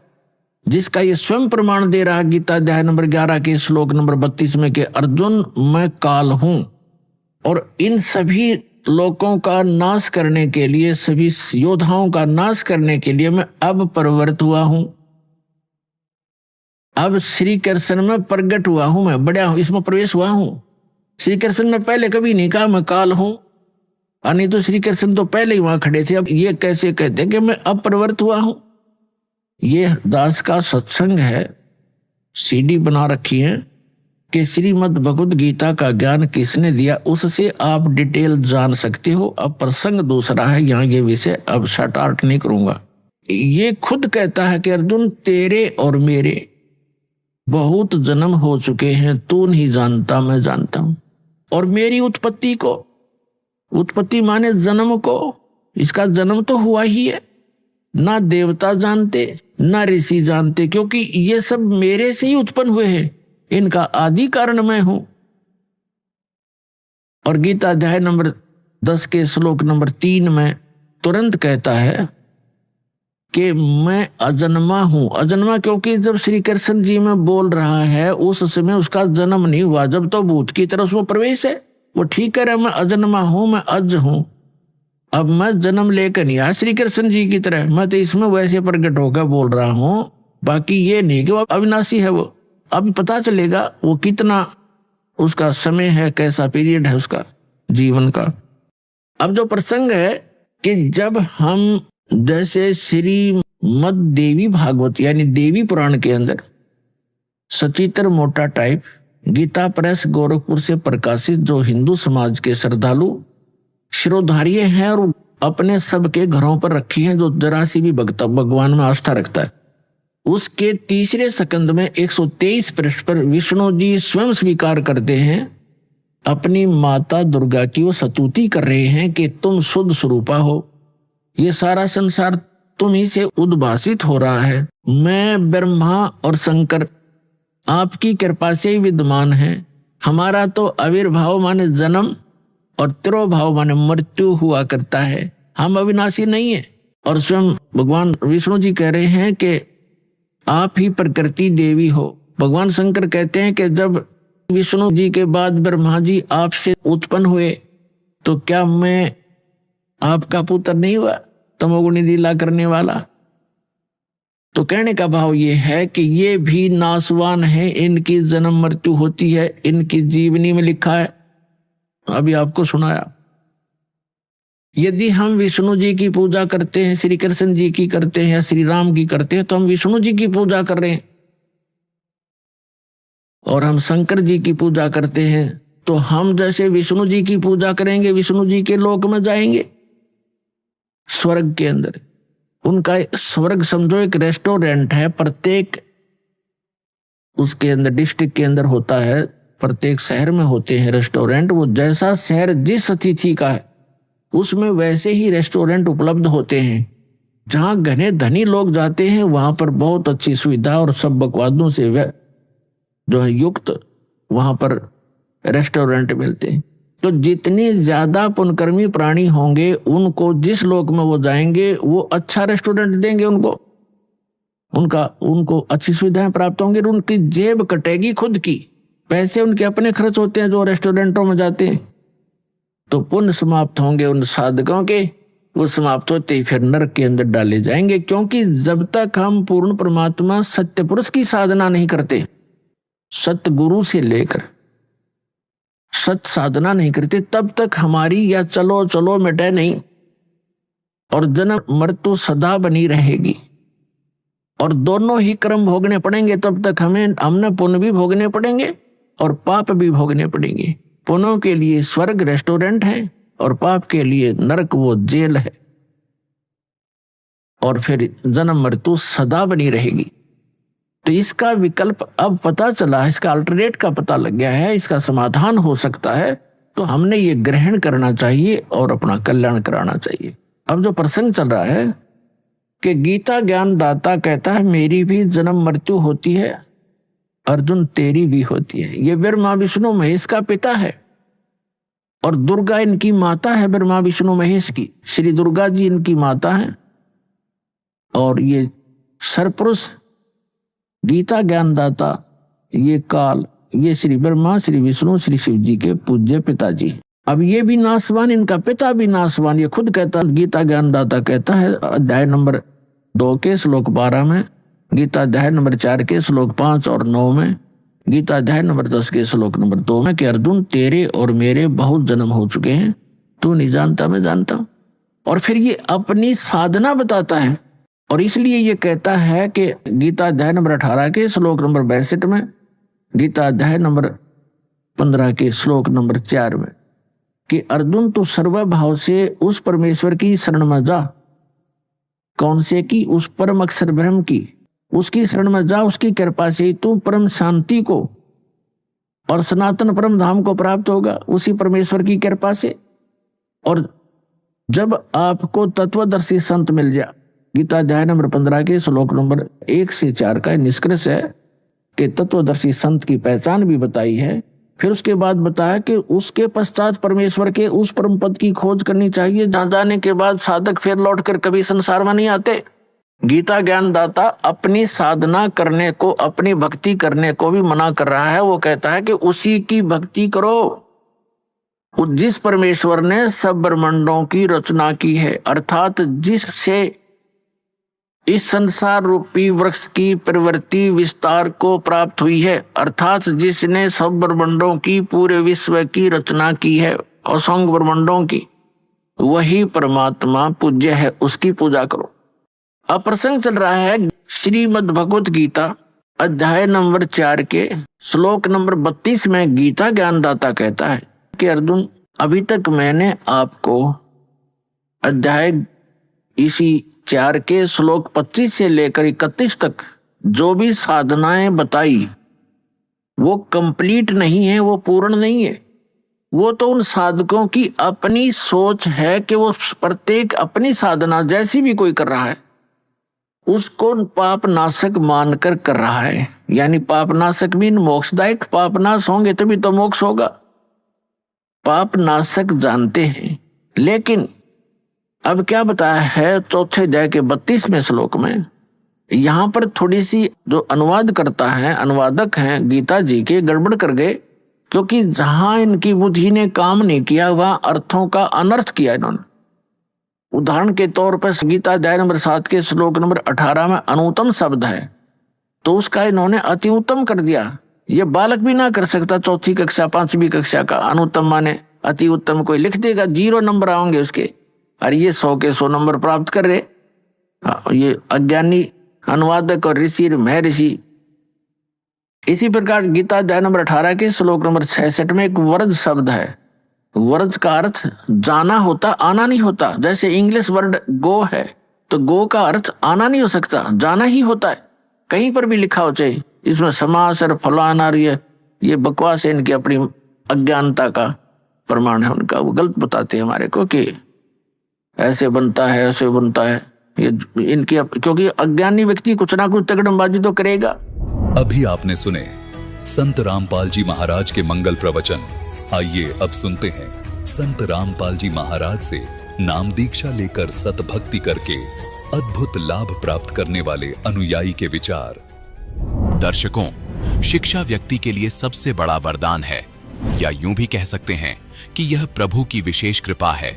जिसका ये स्वयं प्रमाण दे रहा है गीता अध्याय नंबर 11 के श्लोक नंबर 32 में कि अर्जुन मैं काल हूं और इन सभी लोगों का नाश करने के लिए, सभी योद्धाओं का नाश करने के लिए मैं अब प्रवृत्त हुआ हूं। अब श्री कृष्ण में प्रकट हुआ हूं, मैं बढ़िया हूं, इसमें प्रवेश हुआ हूं। श्री कृष्ण ने पहले कभी नहीं कहा मैं काल हूं, नहीं तो श्री कृष्ण तो पहले ही वहां खड़े थे। अब ये कैसे कहते हैं कि मैं अब प्रवृत्त हुआ हूं? ये दास का सत्संग है, सीडी बना रखी है कि श्रीमद् भगवत गीता का ज्ञान किसने दिया, उससे आप डिटेल जान सकते हो। अब प्रसंग दूसरा है, यहाँ ये विषय अब शटार्ट नहीं करूंगा। ये खुद कहता है कि अर्जुन तेरे और मेरे बहुत जन्म हो चुके हैं, तू नहीं जानता मैं जानता हूं। और मेरी उत्पत्ति को, उत्पत्ति माने जन्म को, इसका जन्म तो हुआ ही है, ना देवता जानते ना ऋषि जानते, क्योंकि ये सब मेरे से ही उत्पन्न हुए हैं, इनका आदि कारण मैं हूं। और गीता अध्याय नंबर 10 के श्लोक नंबर 3 में तुरंत कहता है कि मैं अजन्मा हूं। अजन्मा क्योंकि जब श्री कृष्ण जी में बोल रहा है उस समय उसका जन्म नहीं हुआ, जब तो भूत की तरह उसमें प्रवेश है, वो ठीक कह रहा है मैं अजन्मा हूं, मैं अज हूं। अब मैं जन्म लेकर नहीं आया श्री कृष्ण जी की तरह, मैं तो इसमें वैसे प्रकट होकर बोल रहा हूं। बाकी ये नहीं कि वो अविनाशी है, वो अब पता चलेगा वो कितना उसका समय है, कैसा पीरियड है उसका जीवन का। अब जो प्रसंग है कि जब हम जैसे श्रीमद् देवी भागवत यानी देवी पुराण के अंदर सचित्र मोटा टाइप गीता प्रेस गोरखपुर से प्रकाशित जो हिंदू समाज के श्रद्धालु शिरोधार्य हैं और अपने सबके घरों पर रखी हैं, जो जरा सी भी भगवान में आस्था रखता है, उसके तीसरे स्कंद में 123 पृष्ठ पर विष्णु जी स्वयं स्वीकार करते हैं अपनी माता दुर्गा की, वो स्तुति कर रहे हैं कि तुम शुद्ध स्वरूपा हो, ये सारा संसार तुम ही से उद्भासित हो रहा है, मैं ब्रह्मा और शंकर आपकी कृपा से ही विद्यमान है, हमारा तो आविर्भाव माने जन्म और तिरोभाव माने मृत्यु हुआ करता है, हम अविनाशी नहीं है। और स्वयं भगवान विष्णु जी कह रहे हैं कि आप ही प्रकृति देवी हो। भगवान शंकर कहते हैं कि जब विष्णु जी के बाद ब्रह्मा जी आपसे उत्पन्न हुए तो क्या मैं आपका पुत्र नहीं हुआ, तमोगुणी लीला करने वाला? तो कहने का भाव ये है कि ये भी नासवान है, इनकी जन्म मृत्यु होती है, इनकी जीवनी में लिखा है, अभी आपको सुनाया। यदि हम विष्णु जी की पूजा करते हैं, श्री कृष्ण जी की करते हैं या श्री राम की करते हैं, तो हम विष्णु जी की पूजा कर रहे हैं। और हम शंकर जी की पूजा करते हैं तो हम जैसे विष्णु जी की पूजा करेंगे, विष्णु जी के लोक में जाएंगे, स्वर्ग के अंदर। उनका स्वर्ग समझो एक रेस्टोरेंट है, प्रत्येक उसके अंदर डिस्ट्रिक्ट के अंदर होता है, प्रत्येक शहर में होते हैं रेस्टोरेंट। वो जैसा शहर जिस अतिथि का है उसमें वैसे ही रेस्टोरेंट उपलब्ध होते हैं। जहां घने धनी लोग जाते हैं वहां पर बहुत अच्छी सुविधा और सब बकवादों से जो है युक्त वहां पर रेस्टोरेंट मिलते हैं। तो जितनी ज्यादा पुण्यकर्मी प्राणी होंगे उनको जिस लोक में वो जाएंगे वो अच्छा रेस्टोरेंट देंगे, उनको अच्छी सुविधाएं प्राप्त होंगी, उनकी जेब कटेगी खुद की, पैसे उनके अपने खर्च होते हैं जो रेस्टोरेंटों में जाते हैं। तो पुण्य समाप्त होंगे उन साधकों के, वो समाप्त होते ही फिर नरक के अंदर डाले जाएंगे। क्योंकि जब तक हम पूर्ण परमात्मा सत्य पुरुष की साधना नहीं करते, सत्य गुरु से लेकर सत्य साधना नहीं करते, तब तक हमारी या चलो चलो मिटे नहीं और जन्म मृत्यु सदा बनी रहेगी। और दोनों ही कर्म भोगने पड़ेंगे, तब तक हमने पुण्य भी भोगने पड़ेंगे और पाप भी भोगने पड़ेंगे। पुण्यों के लिए स्वर्ग रेस्टोरेंट है और पाप के लिए नरक वो जेल है, और फिर जन्म मृत्यु सदा बनी रहेगी। तो इसका विकल्प अब पता चला, इसका अल्टरनेट का पता लग गया है, इसका समाधान हो सकता है, तो हमने ये ग्रहण करना चाहिए और अपना कल्याण कराना चाहिए। अब जो प्रसंग चल रहा है कि गीता ज्ञान दाता कहता है मेरी भी जन्म मृत्यु होती है, अर्जुन तेरी भी होती है। ये ब्रह्मा विष्णु महेश का पिता है और दुर्गा इनकी माता है, ब्रह्मा विष्णु महेश की। श्री दुर्गा जी इनकी माता है और ये सरपुरुष गीता ज्ञानदाता, ये काल, ये श्री ब्रह्मा, श्री विष्णु, श्री शिव जी के पूज्य पिताजी। अब ये भी नासवान, इनका पिता भी नासवान। ये खुद कहता, गीता ज्ञानदाता कहता है अध्याय नंबर 2 के श्लोक 12 में, गीता अध्याय नंबर 4 के श्लोक 5 और 9 में, गीता अध्याय नंबर 10 के श्लोक नंबर 2 में कि अर्जुन तेरे और मेरे बहुत जन्म हो चुके हैं, तू नहीं जानता मैं जानता हूं। और फिर ये अपनी साधना बताता है और इसलिए ये कहता है कि गीता अध्याय नंबर 18 के श्लोक नंबर 62 में, गीता अध्याय नंबर 15 के श्लोक नंबर 4 में कि अर्जुन तू सर्वभाव से उस परमेश्वर की शरण में जा। कौन से की? उस परम अक्षर ब्रह्म की, उसकी शरण में जा। उसकी कृपा से तू परम शांति को और सनातन परम धाम को प्राप्त होगा, उसी परमेश्वर की कृपा से। और जब आपको तत्वदर्शी संत मिल जाए, गीता अध्याय नंबर 15 के श्लोक नंबर 1 से 4 का निष्कर्ष है कि तत्वदर्शी संत की पहचान भी बताई है। फिर उसके बाद बताया कि उसके पश्चात परमेश्वर के उस परम पद की खोज करनी चाहिए जहां जाने के बाद साधक फिर लौटकर कभी संसार में नहीं आते। गीता ज्ञानदाता अपनी साधना करने को, अपनी भक्ति करने को भी मना कर रहा है। वो कहता है कि उसी की भक्ति करो जिस परमेश्वर ने सब ब्रह्मांडों की रचना की है, अर्थात जिससे इस संसार रूपी वृक्ष की प्रवृत्ति विस्तार को प्राप्त हुई है, अर्थात जिसने सब ब्रह्मांडों की, पूरे विश्व की रचना की है, असंख्य ब्रह्मांडों की, वही परमात्मा पूज्य है, उसकी पूजा करो। अब प्रसंग चल रहा है श्रीमद् भगवत गीता अध्याय नंबर 4 के श्लोक नंबर 32 में गीता ज्ञानदाता कहता है कि अर्जुन अभी तक मैंने आपको अध्याय इसी 4 के श्लोक 25 से लेकर 31 तक जो भी साधनाएं बताई वो कंप्लीट नहीं है, वो पूर्ण नहीं है। वो तो उन साधकों की अपनी सोच है कि वो प्रत्येक अपनी साधना जैसी भी कोई कर रहा है उसको पाप नाशक मानकर कर रहा है। यानी पाप नाशक भी मोक्षदायक, पाप नाश होंगे तभी तो मोक्ष होगा। पाप नाशक जानते हैं, लेकिन अब क्या बताया है चौथे अध्याय के 32वें श्लोक में, यहां पर थोड़ी सी जो अनुवाद करता है, अनुवादक हैं गीता जी के, गड़बड़ कर गए, क्योंकि जहां इनकी बुद्धि ने काम नहीं किया वहां अर्थों का अनर्थ किया इन्होंने। उदाहरण के तौर पर गीता अध्याय नंबर 7 के श्लोक नंबर 18 में अनुत्तम शब्द है, तो उसका इन्होंने अति उत्तम कर दिया। ये बालक भी ना कर सकता, 4ठी कक्षा 5वीं कक्षा का अनुत्तम माने अति उत्तम कोई लिख देगा, 0 नंबर आएंगे उसके। और ये 100 के 100 नंबर प्राप्त कर रहे। ये अज्ञानी अनुवादक और ऋषि महर्षि। इसी प्रकार गीता अध्याय नंबर 18 के श्लोक नंबर 66 में एक वर्ज शब्द है। वर्ज का अर्थ जाना होता, आना नहीं होता। जैसे इंग्लिश वर्ड गो है तो गो का अर्थ आना नहीं हो सकता, जाना ही होता है। कहीं पर भी लिखा हो चाहे इसमें समास और फलाना और ये बकवास है, इनकी अपनी अज्ञानता का प्रमाण है उनका। वो गलत बताते हैं हमारे को कि ऐसे बनता है, ऐसे बनता है। ये इनकी, क्योंकि अज्ञानी व्यक्ति कुछ ना कुछ तगड़मबाजी तो करेगा। अभी आपने सुने संत रामपाल जी महाराज के मंगल प्रवचन। आइए अब सुनते हैं संत रामपाल जी महाराज से नाम दीक्षा लेकर सतभक्ति करके अद्भुत लाभ प्राप्त करने वाले अनुयायी के विचार। दर्शकों, शिक्षा व्यक्ति के लिए सबसे बड़ा वरदान है, या यूं भी कह सकते हैं कि यह प्रभु की विशेष कृपा है,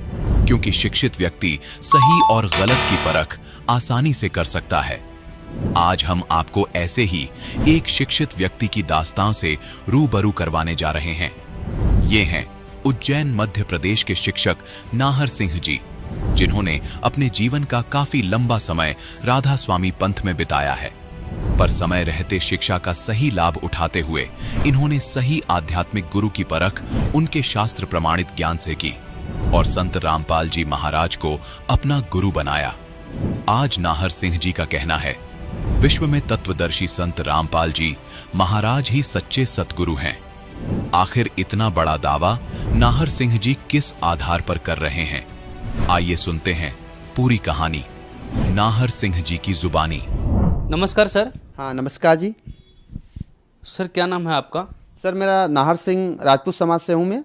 क्योंकि शिक्षित व्यक्ति सही और गलत की परख आसानी से कर सकता है। आज हम आपको ऐसे ही एक शिक्षित व्यक्ति की दास्तान से रूबरू करवाने जा रहे हैं। ये हैं उज्जैन मध्य प्रदेश के शिक्षक नाहर सिंह जी, जिन्होंने अपने जीवन का काफी लंबा समय राधा स्वामी पंथ में बिताया है, पर समय रहते शिक्षा का सही लाभ उठाते हुए इन्होंने सही आध्यात्मिक गुरु की परख उनके शास्त्र प्रमाणित ज्ञान से की। और संत रामपाल जी महाराज को अपना गुरु बनाया। आज नाहर सिंह जी का कहना है, विश्व में तत्वदर्शी संत रामपाल जी महाराज ही सच्चे सतगुरु हैं। आखिर इतना बड़ा दावा नाहर सिंह जी किस आधार पर कर रहे हैं? आइए सुनते हैं पूरी कहानी नाहर सिंह जी की जुबानी। नमस्कार सर। हाँ नमस्कार जी। सर क्या नाम है आपका? सर मेरा नाहर सिंह, राजपूत समाज से हूँ मैं।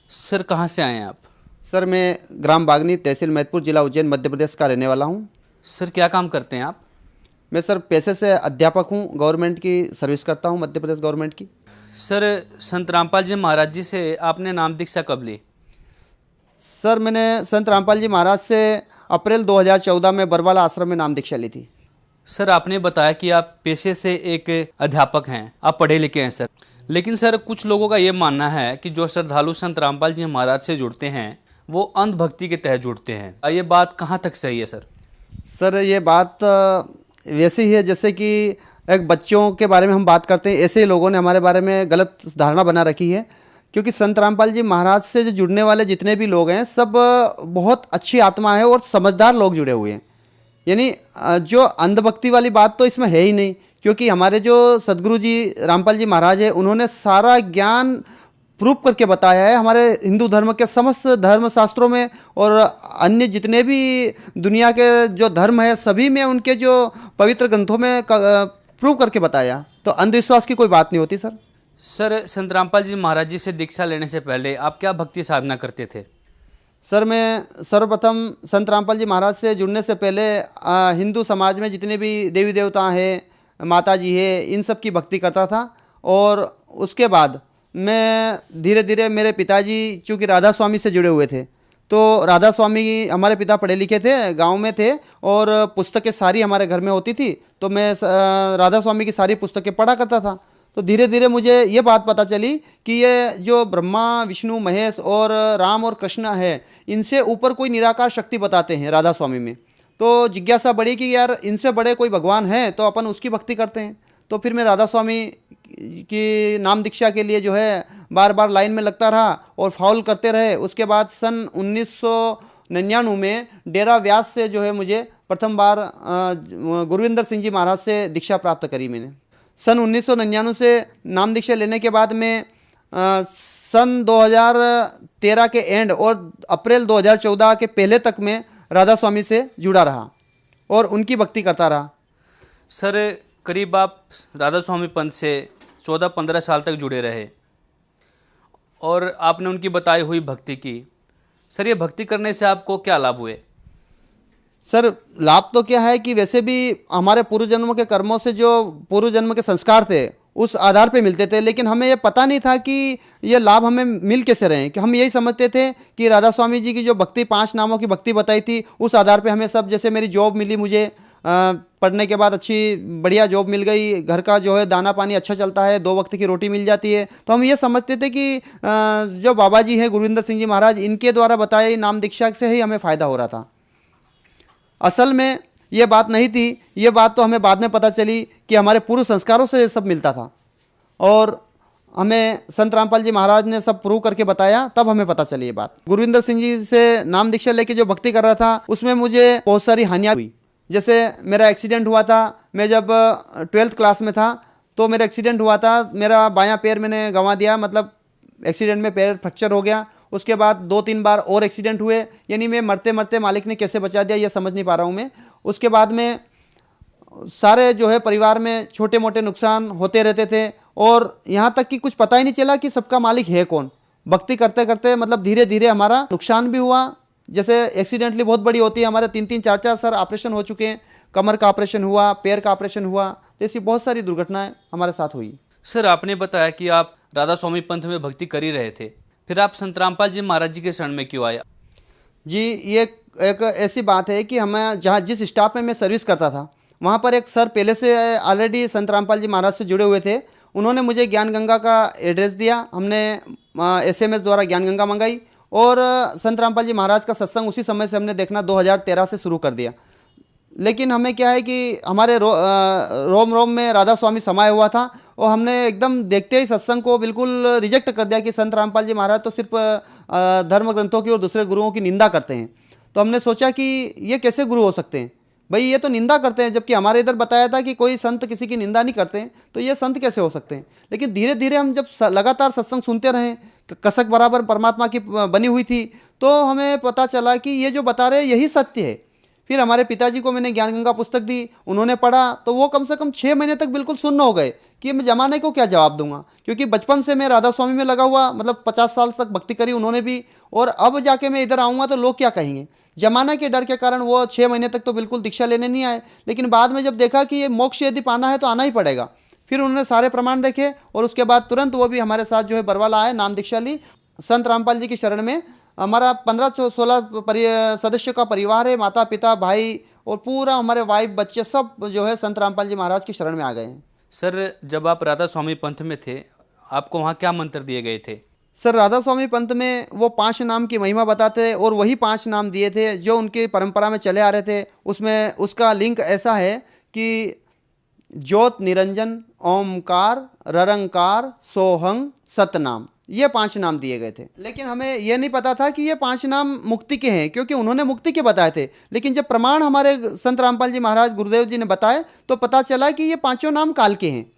सर कहाँ से आए हैं आप? सर मैं ग्राम बागनी, तहसील मैदपुर, जिला उज्जैन, मध्य प्रदेश का रहने वाला हूँ। सर क्या काम करते हैं आप? मैं सर पेशे से अध्यापक हूँ, गवर्नमेंट की सर्विस करता हूँ, मध्य प्रदेश गवर्नमेंट की। सर संत रामपाल जी महाराज जी से आपने नाम दीक्षा कब ली? सर मैंने संत रामपाल जी महाराज से अप्रैल 2014 में बरवाला आश्रम में नाम दीक्षा ली थी। सर आपने बताया कि आप पेशे से एक अध्यापक हैं, आप पढ़े लिखे हैं सर, लेकिन सर कुछ लोगों का ये मानना है कि जो श्रद्धालु संत रामपाल जी महाराज से जुड़ते हैं वो अंधभक्ति के तहत जुड़ते हैं। ये बात कहाँ तक सही है सर? सर ये बात वैसे ही है जैसे कि एक बच्चों के बारे में हम बात करते हैं, ऐसे ही लोगों ने हमारे बारे में गलत धारणा बना रखी है। क्योंकि संत रामपाल जी महाराज से जो जुड़ने वाले जितने भी लोग हैं सब बहुत अच्छी आत्मा है और समझदार लोग जुड़े हुए हैं। यानी जो अंधभक्ति वाली बात तो इसमें है ही नहीं, क्योंकि हमारे जो सदगुरु जी रामपाल जी महाराज है उन्होंने सारा ज्ञान प्रूव करके बताया है हमारे हिंदू धर्म के समस्त धर्म शास्त्रों में, और अन्य जितने भी दुनिया के जो धर्म है सभी में उनके जो पवित्र ग्रंथों में प्रूव करके बताया। तो अंधविश्वास की कोई बात नहीं होती सर। सर संत रामपाल जी महाराज जी से दीक्षा लेने से पहले आप क्या भक्ति साधना करते थे? सर मैं सर्वप्रथम संत रामपाल जी महाराज से जुड़ने से पहले हिंदू समाज में जितने भी देवी देवता हैं, माता जी है, इन सब की भक्ति करता था। और उसके बाद मैं धीरे धीरे, मेरे पिताजी चूँकि राधा स्वामी से जुड़े हुए थे, तो राधा स्वामी, हमारे पिता पढ़े लिखे थे, गांव में थे और पुस्तकें सारी हमारे घर में होती थी, तो मैं राधा स्वामी की सारी पुस्तकें पढ़ा करता था। तो धीरे धीरे मुझे ये बात पता चली कि ये जो ब्रह्मा, विष्णु, महेश और राम और कृष्ण है, इनसे ऊपर कोई निराकार शक्ति बताते हैं राधा स्वामी में। तो जिज्ञासा बढ़ी कि यार इनसे बड़े कोई भगवान है तो अपन उसकी भक्ति करते हैं। तो फिर मैं राधा स्वामी की नाम दीक्षा के लिए जो है बार बार लाइन में लगता रहा और फाउल करते रहे। उसके बाद सन 1999 में डेरा व्यास से जो है मुझे प्रथम बार गुरविंदर सिंह जी महाराज से दीक्षा प्राप्त करी मैंने। सन 1999 से नाम दीक्षा लेने के बाद में सन 2013 के एंड और अप्रैल 2014 के पहले तक मैं राधा स्वामी से जुड़ा रहा और उनकी भक्ति करता रहा। सर करीब आप राधा स्वामी पंथ से 14-15 साल तक जुड़े रहे और आपने उनकी बताई हुई भक्ति की। सर ये भक्ति करने से आपको क्या लाभ हुए? सर लाभ तो क्या है कि वैसे भी हमारे पूर्व जन्मों के कर्मों से जो पूर्व जन्म के संस्कार थे उस आधार पे मिलते थे, लेकिन हमें ये पता नहीं था कि ये लाभ हमें मिल कैसे रहे। कि हम यही समझते थे कि राधा स्वामी जी की जो भक्ति, 5 नामों की भक्ति बताई थी, उस आधार पे हमें सब, जैसे मेरी जॉब मिली, मुझे पढ़ने के बाद अच्छी बढ़िया जॉब मिल गई, घर का जो है दाना पानी अच्छा चलता है, 2 वक्त की रोटी मिल जाती है, तो हम ये समझते थे कि जो बाबा जी हैं गुरविंदर सिंह जी महाराज, इनके द्वारा बताए नाम दीक्षा से ही हमें फ़ायदा हो रहा था। असल में ये बात नहीं थी। ये बात तो हमें बाद में पता चली कि हमारे पूर्व संस्कारों से ये सब मिलता था और हमें संत रामपाल जी महाराज ने सब प्रूव करके बताया, तब हमें पता चली ये बात। गुरविंदर सिंह जी से नाम दीक्षा लेके जो भक्ति कर रहा था उसमें मुझे बहुत सारी हानियाँ हुई। जैसे मेरा एक्सीडेंट हुआ था, मैं जब 12th क्लास में था तो मेरा एक्सीडेंट हुआ था, मेरा बायां पैर मैंने गंवा दिया, मतलब एक्सीडेंट में पैर फ्रैक्चर हो गया। उसके बाद 2-3 बार और एक्सीडेंट हुए, यानी मैं मरते मरते मालिक ने कैसे बचा दिया ये समझ नहीं पा रहा हूँ मैं। उसके बाद में सारे जो है परिवार में छोटे मोटे नुकसान होते रहते थे और यहाँ तक कि कुछ पता ही नहीं चला कि सबका मालिक है कौन। भक्ति करते करते मतलब धीरे धीरे हमारा नुकसान भी हुआ। जैसे एक्सीडेंटली बहुत बड़ी होती है, हमारे 3-3 4-4 सर ऑपरेशन हो चुके हैं, कमर का ऑपरेशन हुआ, पैर का ऑपरेशन हुआ, तो ऐसी बहुत सारी दुर्घटनाएं हमारे साथ हुई। सर आपने बताया कि आप राधा स्वामी पंथ में भक्ति कर ही रहे थे, फिर आप संत रामपाल जी महाराज जी के शरण में क्यों आए? जी ये एक ऐसी बात है कि हमें जहाँ जिस स्टाफ में मैं सर्विस करता था वहाँ पर एक सर पहले से ऑलरेडी संत रामपाल जी महाराज से जुड़े हुए थे। उन्होंने मुझे ज्ञान गंगा का एड्रेस दिया, हमने SMS द्वारा ज्ञान गंगा मंगाई और संत रामपाल जी महाराज का सत्संग उसी समय से हमने देखना 2013 से शुरू कर दिया। लेकिन हमें क्या है कि हमारे रोम रोम में राधा स्वामी समाया हुआ था और हमने एकदम देखते ही सत्संग को बिल्कुल रिजेक्ट कर दिया कि संत रामपाल जी महाराज तो सिर्फ धर्म ग्रंथों की और दूसरे गुरुओं की निंदा करते हैं। तो हमने सोचा कि ये कैसे गुरु हो सकते हैं भाई, ये तो निंदा करते हैं, जबकि हमारे इधर बताया था कि कोई संत किसी की निंदा नहीं करते हैं, तो ये संत कैसे हो सकते हैं। लेकिन धीरे धीरे हम जब लगातार सत्संग सुनते रहे, कसक बराबर परमात्मा की बनी हुई थी, तो हमें पता चला कि ये जो बता रहे हैं यही सत्य है। फिर हमारे पिताजी को मैंने ज्ञान गंगा पुस्तक दी, उन्होंने पढ़ा, तो वो कम से कम 6 महीने तक बिल्कुल सुन्न हो गए कि मैं जमाने को क्या जवाब दूंगा, क्योंकि बचपन से मैं राधा स्वामी में लगा हुआ, मतलब 50 साल तक भक्ति करी उन्होंने भी, और अब जाके मैं इधर आऊँगा तो लोग क्या कहेंगे। जमाना के डर के कारण वो 6 महीने तक तो बिल्कुल दीक्षा लेने नहीं आए, लेकिन बाद में जब देखा कि ये मोक्ष यदि पाना है तो आना ही पड़ेगा, फिर उन्होंने सारे प्रमाण देखे और उसके बाद तुरंत वो भी हमारे साथ जो है बरवाला आए, नाम दीक्षा ली। संत रामपाल जी की शरण में हमारा 15-16 सदस्यों का परिवार है, माता पिता भाई और पूरा हमारे वाइफ बच्चे सब जो है संत रामपाल जी महाराज की शरण में आ गए हैं। सर, जब आप राधा स्वामी पंथ में थे, आपको वहाँ क्या मंत्र दिए गए थे? सर, राधा स्वामी पंथ में वो 5 नाम की महिमा बताते और वही 5 नाम दिए थे जो उनकी परंपरा में चले आ रहे थे। उसमें उसका लिंक ऐसा है कि ज्योत निरंजन, ओमकार, ररंकार, सोहंग, सतनाम, ये 5 नाम दिए गए थे। लेकिन हमें यह नहीं पता था कि ये 5 नाम मुक्ति के हैं, क्योंकि उन्होंने मुक्ति के बताए थे। लेकिन जब प्रमाण हमारे संत रामपाल जी महाराज गुरुदेव जी ने बताए तो पता चला कि ये 5 नाम काल के हैं।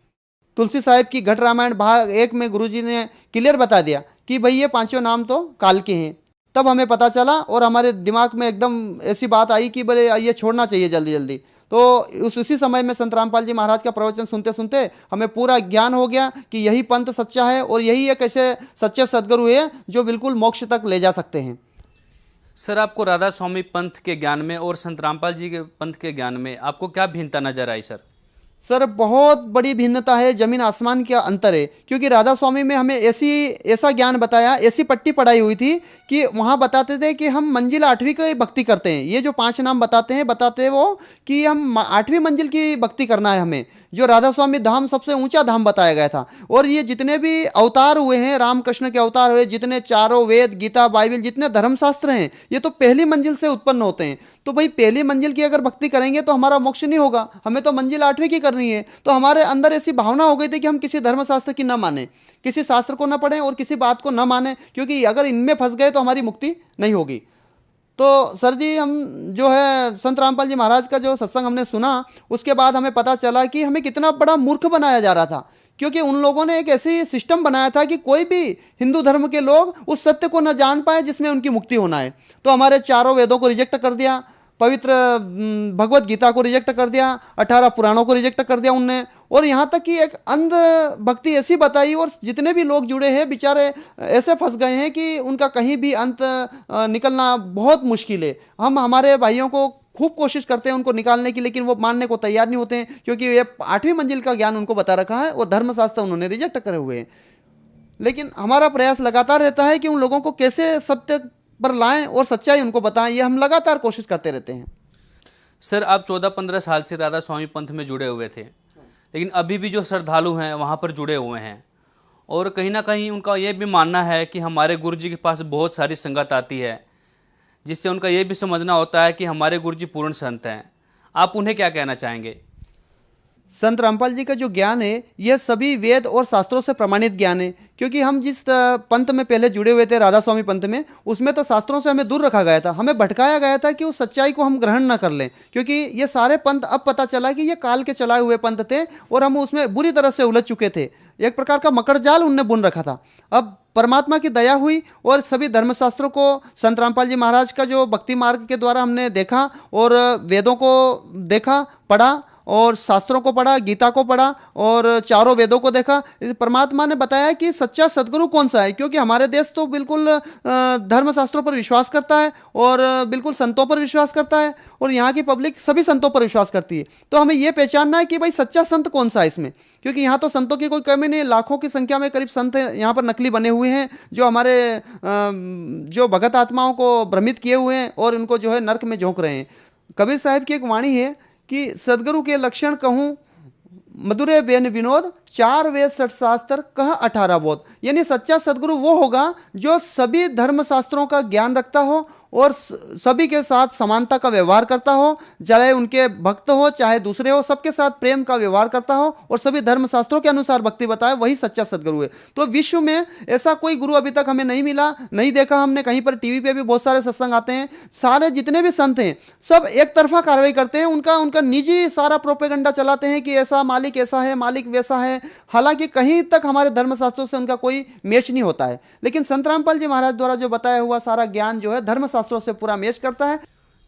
तुलसी साहिब की घट रामायण भाग 1 में गुरुजी ने क्लियर बता दिया कि भाई ये 5 नाम तो काल के हैं। तब हमें पता चला और हमारे दिमाग में एकदम ऐसी बात आई कि बोले ये छोड़ना चाहिए जल्दी जल्दी। तो उसी समय में संत रामपाल जी महाराज का प्रवचन सुनते सुनते हमें पूरा ज्ञान हो गया कि यही पंथ सच्चा है और यही एक ऐसे सच्चे सदगुरु है जो बिल्कुल मोक्ष तक ले जा सकते हैं। सर, आपको राधा स्वामी पंथ के ज्ञान में और संत रामपाल जी के पंथ के ज्ञान में आपको क्या भिन्नता नजर आई? सर, बहुत बड़ी भिन्नता है, जमीन आसमान का अंतर है। क्योंकि राधा स्वामी में हमें ऐसा ज्ञान बताया, ऐसी पट्टी पढ़ाई हुई थी कि वहाँ बताते थे कि हम मंजिल 8वीं की भक्ति करते हैं। ये जो 5 नाम बताते हैं वो कि हम 8वीं मंजिल की भक्ति करना है हमें। जो राधा स्वामी धाम सबसे ऊंचा धाम बताया गया था। और ये जितने भी अवतार हुए हैं, रामकृष्ण के अवतार हुए, जितने चारों वेद, गीता, बाइबल, जितने धर्मशास्त्र हैं, ये तो पहली मंजिल से उत्पन्न होते हैं। तो भाई पहली मंजिल की अगर भक्ति करेंगे तो हमारा मोक्ष नहीं होगा, हमें तो मंजिल 8वीं की करनी है। तो हमारे अंदर ऐसी भावना हो गई थी कि हम किसी धर्मशास्त्र की न माने, किसी शास्त्र को न पढ़ें और किसी बात को न माने, क्योंकि अगर इनमें फंस गए तो हमारी मुक्ति नहीं होगी। तो सर जी, हम जो है संत रामपाल जी महाराज का जो सत्संग हमने सुना, उसके बाद हमें पता चला कि हमें कितना बड़ा मूर्ख बनाया जा रहा था। क्योंकि उन लोगों ने एक ऐसी सिस्टम बनाया था कि कोई भी हिंदू धर्म के लोग उस सत्य को न जान पाए जिसमें उनकी मुक्ति होना है। तो हमारे 4 वेदों को रिजेक्ट कर दिया, पवित्र भगवत गीता को रिजेक्ट कर दिया, 18 पुराणों को रिजेक्ट कर दिया उनने, और यहाँ तक कि एक अंध भक्ति ऐसी बताई। और जितने भी लोग जुड़े हैं बेचारे ऐसे फंस गए हैं कि उनका कहीं भी अंत निकलना बहुत मुश्किल है। हम हमारे भाइयों को खूब कोशिश करते हैं उनको निकालने की, लेकिन वो मानने को तैयार नहीं होते हैं, क्योंकि ये 8वीं मंजिल का ज्ञान उनको बता रखा है और धर्मशास्त्र उन्होंने रिजेक्ट करे हुए हैं। लेकिन हमारा प्रयास लगातार रहता है कि उन लोगों को कैसे सत्य पर लाएं और सच्चाई उनको बताएं, ये हम लगातार कोशिश करते रहते हैं। सर, आप 14-15 साल से राधा स्वामी पंथ में जुड़े हुए थे, लेकिन अभी भी जो श्रद्धालु हैं वहाँ पर जुड़े हुए हैं, और कहीं ना कहीं उनका ये भी मानना है कि हमारे गुरु जी के पास बहुत सारी संगत आती है, जिससे उनका ये भी समझना होता है कि हमारे गुरु जी पूर्ण संत हैं। आप उन्हें क्या कहना चाहेंगे? संत रामपाल जी का जो ज्ञान है यह सभी वेद और शास्त्रों से प्रमाणित ज्ञान है। क्योंकि हम जिस पंथ में पहले जुड़े हुए थे, राधा स्वामी पंथ में, उसमें तो शास्त्रों से हमें दूर रखा गया था, हमें भटकाया गया था कि उस सच्चाई को हम ग्रहण न कर लें। क्योंकि ये सारे पंथ अब पता चला कि ये काल के चलाए हुए पंथ थे और हम उसमें बुरी तरह से उलझ चुके थे। एक प्रकार का मकड़ जाल उनने बुन रखा था। अब परमात्मा की दया हुई और सभी धर्मशास्त्रों को संत रामपाल जी महाराज का जो भक्ति मार्ग के द्वारा हमने देखा और वेदों को देखा, पढ़ा और शास्त्रों को पढ़ा, गीता को पढ़ा और 4 वेदों को देखा। परमात्मा ने बताया कि सच्चा सदगुरु कौन सा है। क्योंकि हमारे देश तो बिल्कुल धर्मशास्त्रों पर विश्वास करता है और बिल्कुल संतों पर विश्वास करता है, और यहाँ की पब्लिक सभी संतों पर विश्वास करती है। तो हमें ये पहचानना है कि भाई सच्चा संत कौन सा है इसमें। क्योंकि यहाँ तो संतों की कोई कमी नहीं, लाखों की संख्या में करीब संत यहाँ पर नकली बने हुए हैं, जो हमारे जो भगत आत्माओं को भ्रमित किए हुए हैं और उनको जो है नर्क में झोंक रहे हैं। कबीर साहब की एक वाणी है कि सदगुरु के लक्षण कहूँ, मधुरे बेन विनोद 4 वेद 60 शास्त्र कह 18 बोध। यानी सच्चा सदगुरु वो होगा जो सभी धर्म शास्त्रों का ज्ञान रखता हो और सभी के साथ समानता का व्यवहार करता हो, चाहे उनके भक्त हो चाहे दूसरे हो, सबके साथ प्रेम का व्यवहार करता हो और सभी धर्म शास्त्रों के अनुसार भक्ति बताए, वही सच्चा सदगुरु है। तो विश्व में ऐसा कोई गुरु अभी तक हमें नहीं मिला, नहीं देखा हमने कहीं पर। टीवी पे भी बहुत सारे सत्संग आते हैं, सारे जितने भी संत हैं सब एक तरफा कार्रवाई करते हैं, उनका निजी सारा प्रोपेगेंडा चलाते हैं कि ऐसा मालिक ऐसा है, मालिक वैसा है, हालांकि कहीं तक हमारे धर्मशास्त्रों से उनका कोई मैच नहीं होता है। लेकिन संत रामपाल जी महाराज द्वारा जो बताया हुआ सारा ज्ञान जो है धर्मशास्त्रों से पूरा मैच करता है।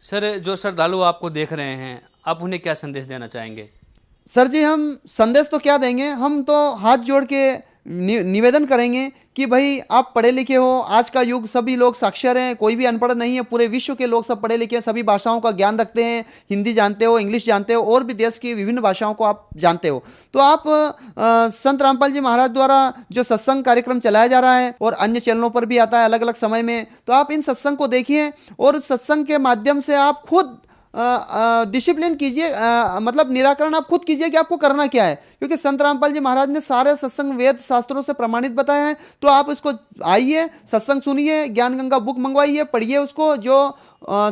सर, जो श्रद्धालु आपको देख रहे हैं, आप उन्हें क्या संदेश देना चाहेंगे? सर जी, हम संदेश तो क्या देंगे, हम तो हाथ जोड़ के निवेदन करेंगे कि भाई आप पढ़े लिखे हो, आज का युग सभी लोग साक्षर हैं, कोई भी अनपढ़ नहीं है, पूरे विश्व के लोग सब पढ़े लिखे हैं, सभी भाषाओं का ज्ञान रखते हैं, हिंदी जानते हो, इंग्लिश जानते हो और भी देश की विभिन्न भाषाओं को आप जानते हो। तो आप संत रामपाल जी महाराज द्वारा जो सत्संग कार्यक्रम चलाया जा रहा है और अन्य चैनलों पर भी आता है अलग अलग समय में, तो आप इन सत्संग को देखिए और सत्संग के माध्यम से आप खुद डिसिप्लिन कीजिए, मतलब निराकरण आप खुद कीजिए कि आपको करना क्या है। क्योंकि संत रामपाल जी महाराज ने सारे सत्संग वेद शास्त्रों से प्रमाणित बताया है। तो आप इसको आइए, सत्संग सुनिए, ज्ञान गंगा बुक मंगवाइए, पढ़िए उसको। जो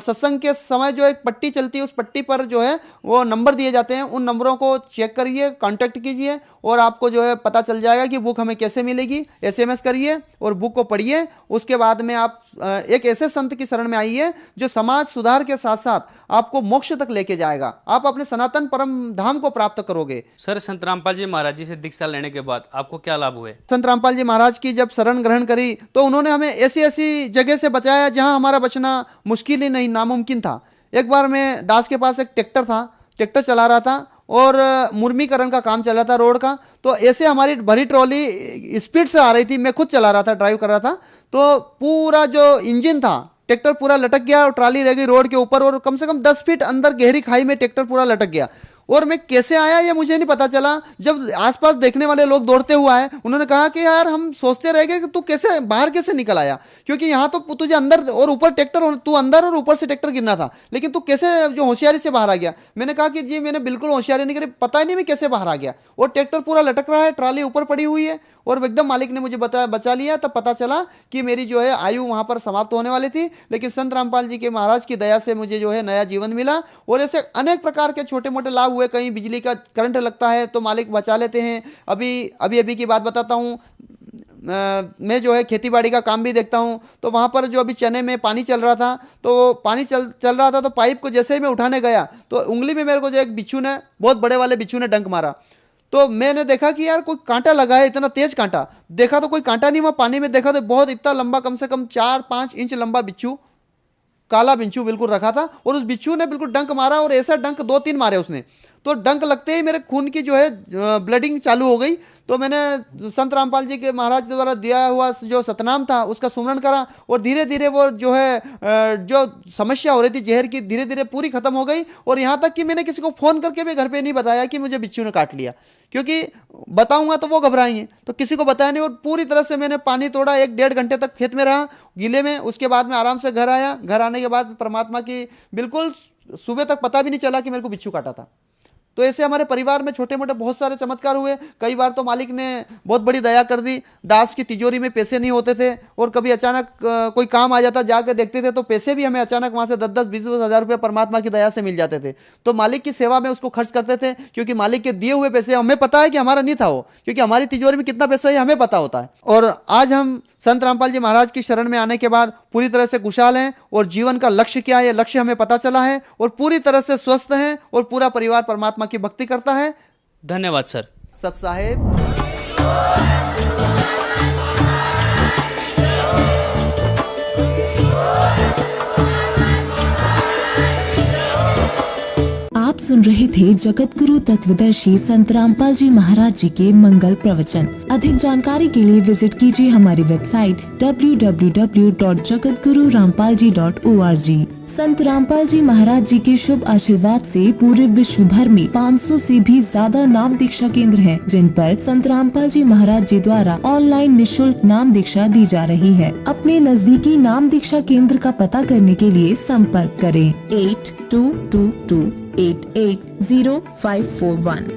सत्संग के समय जो एक पट्टी चलती है, उस पट्टी पर जो है वो नंबर दिए जाते हैं, उन नंबरों को चेक करिए, कांटेक्ट कीजिए और आपको जो है पता चल जाएगा कि बुक हमें कैसे मिलेगी। SMS करिए और बुक को पढ़िए। उसके बाद में आप एक ऐसे संत की शरण में आइए जो समाज सुधार के साथ साथ आपको मोक्ष तक लेके जाएगा, आप अपने सनातन परम धाम को प्राप्त करोगे। सर, संत रामपाल जी महाराज जी से दीक्षा लेने के बाद आपको क्या लाभ हुए? संत रामपाल जी महाराज की जब शरण ग्रहण करी तो उन्होंने हमें ऐसी ऐसी जगह से बचाया जहां हमारा बचना मुश्किल ही नहीं, नामुमकिन था। एक बार मैं दास के पास एक ट्रैक्टर था, ट्रैक्टर चला रहा था और मुर्मीकरण का काम चल रहा था रोड का। तो ऐसे हमारी भरी ट्रॉली स्पीड से आ रही थी, मैं खुद चला रहा था, ड्राइव कर रहा था। तो पूरा जो इंजन था ट्रैक्टर पूरा लटक गया और ट्रॉली रह गई रोड के ऊपर और कम से कम 10 फीट अंदर गहरी खाई में ट्रैक्टर पूरा लटक गया। और मैं कैसे आया ये मुझे नहीं पता चला। जब आसपास देखने वाले लोग दौड़ते हुए आए, उन्होंने कहा कि यार हम सोचते रह गए कि तू कैसे बाहर कैसे निकल आया, क्योंकि यहाँ तो तुझे अंदर और ऊपर ट्रैक्टर, तू अंदर और ऊपर से ट्रैक्टर गिरना था, लेकिन तू कैसे जो होशियारी से बाहर आ गया। मैंने कहा कि जी मैंने बिल्कुल होशियारी नहीं करी, पता ही नहीं मैं कैसे बाहर आ गया। और ट्रैक्टर पूरा लटक रहा है, ट्रॉली ऊपर पड़ी हुई है और एकदम मालिक ने मुझे बचा लिया। तब पता चला कि मेरी जो है आयु वहाँ पर समाप्त होने वाली थी। लेकिन संत रामपाल जी के महाराज की दया से मुझे जो है नया जीवन मिला। और ऐसे अनेक प्रकार के छोटे मोटे लाभ हुए। कहीं बिजली का करंट लगता है तो मालिक बचा लेते हैं। अभी की बात बताता हूँ, मैं जो है खेती बाड़ी का काम भी देखता हूँ। तो वहाँ पर जो अभी चने में पानी चल रहा था, तो पानी चल रहा था, तो पाइप को जैसे ही मैं उठाने गया तो उंगली में मेरे को जो एक बिच्छू ने, बहुत बड़े वाले बिच्छू ने डंक मारा। तो मैंने देखा कि यार कोई कांटा लगा है, इतना तेज कांटा। देखा तो कोई कांटा नहीं, वहाँ पानी में देखा तो बहुत इतना लंबा, कम से कम 4-5 इंच लंबा बिच्छू, काला बिच्छू बिल्कुल रखा था। और उस बिच्छू ने बिल्कुल डंक मारा और ऐसा डंक 2-3 मारे उसने। तो डंक लगते ही मेरे खून की जो है ब्लडिंग चालू हो गई। तो मैंने संत रामपाल जी के महाराज द्वारा दिया हुआ जो सतनाम था उसका सुमरण करा और धीरे धीरे वो जो है जो समस्या हो रही थी जहर की, धीरे धीरे पूरी खत्म हो गई। और यहाँ तक कि मैंने किसी को फ़ोन करके भी घर पे नहीं बताया कि मुझे बिच्छू ने काट लिया, क्योंकि बताऊंगा तो वो घबराएंगे, तो किसी को बताया नहीं। और पूरी तरह से मैंने पानी तोड़ा, 1-1.5 घंटे तक खेत में रहा गीले में। उसके बाद में आराम से घर आया। घर आने के बाद परमात्मा की बिल्कुल सुबह तक पता भी नहीं चला कि मेरे को बिच्छू काटा था। तो ऐसे हमारे परिवार में छोटे मोटे बहुत सारे चमत्कार हुए। कई बार तो मालिक ने बहुत बड़ी दया कर दी। दास की तिजोरी में पैसे नहीं होते थे और कभी अचानक कोई काम आ जाता, जाकर देखते थे तो पैसे भी हमें अचानक वहाँ से 10-10, 20-20 हज़ार रुपये परमात्मा की दया से मिल जाते थे। तो मालिक की सेवा में उसको खर्च करते थे, क्योंकि मालिक के दिए हुए पैसे हमें पता है कि हमारा नहीं था वो, क्योंकि हमारी तिजोरी में कितना पैसा है हमें पता होता है। और आज हम संत रामपाल जी महाराज की शरण में आने के बाद पूरी तरह से खुशहाल हैं और जीवन का लक्ष्य क्या है, लक्ष्य हमें पता चला है और पूरी तरह से स्वस्थ हैं और पूरा परिवार परमात्मा की भक्ति करता है। धन्यवाद सर। सत साहेब। आप सुन रहे थे जगत गुरु तत्वदर्शी संत रामपाल जी महाराज जी के मंगल प्रवचन। अधिक जानकारी के लिए विजिट कीजिए हमारी वेबसाइट www.jagatgururampalji.org। संत रामपाल जी महाराज जी के शुभ आशीर्वाद से पूरे विश्व भर में 500 से भी ज्यादा नाम दीक्षा केंद्र हैं, जिन पर संत रामपाल जी महाराज जी द्वारा ऑनलाइन निशुल्क नाम दीक्षा दी जा रही है। अपने नजदीकी नाम दीक्षा केंद्र का पता करने के लिए संपर्क करें 8222880541।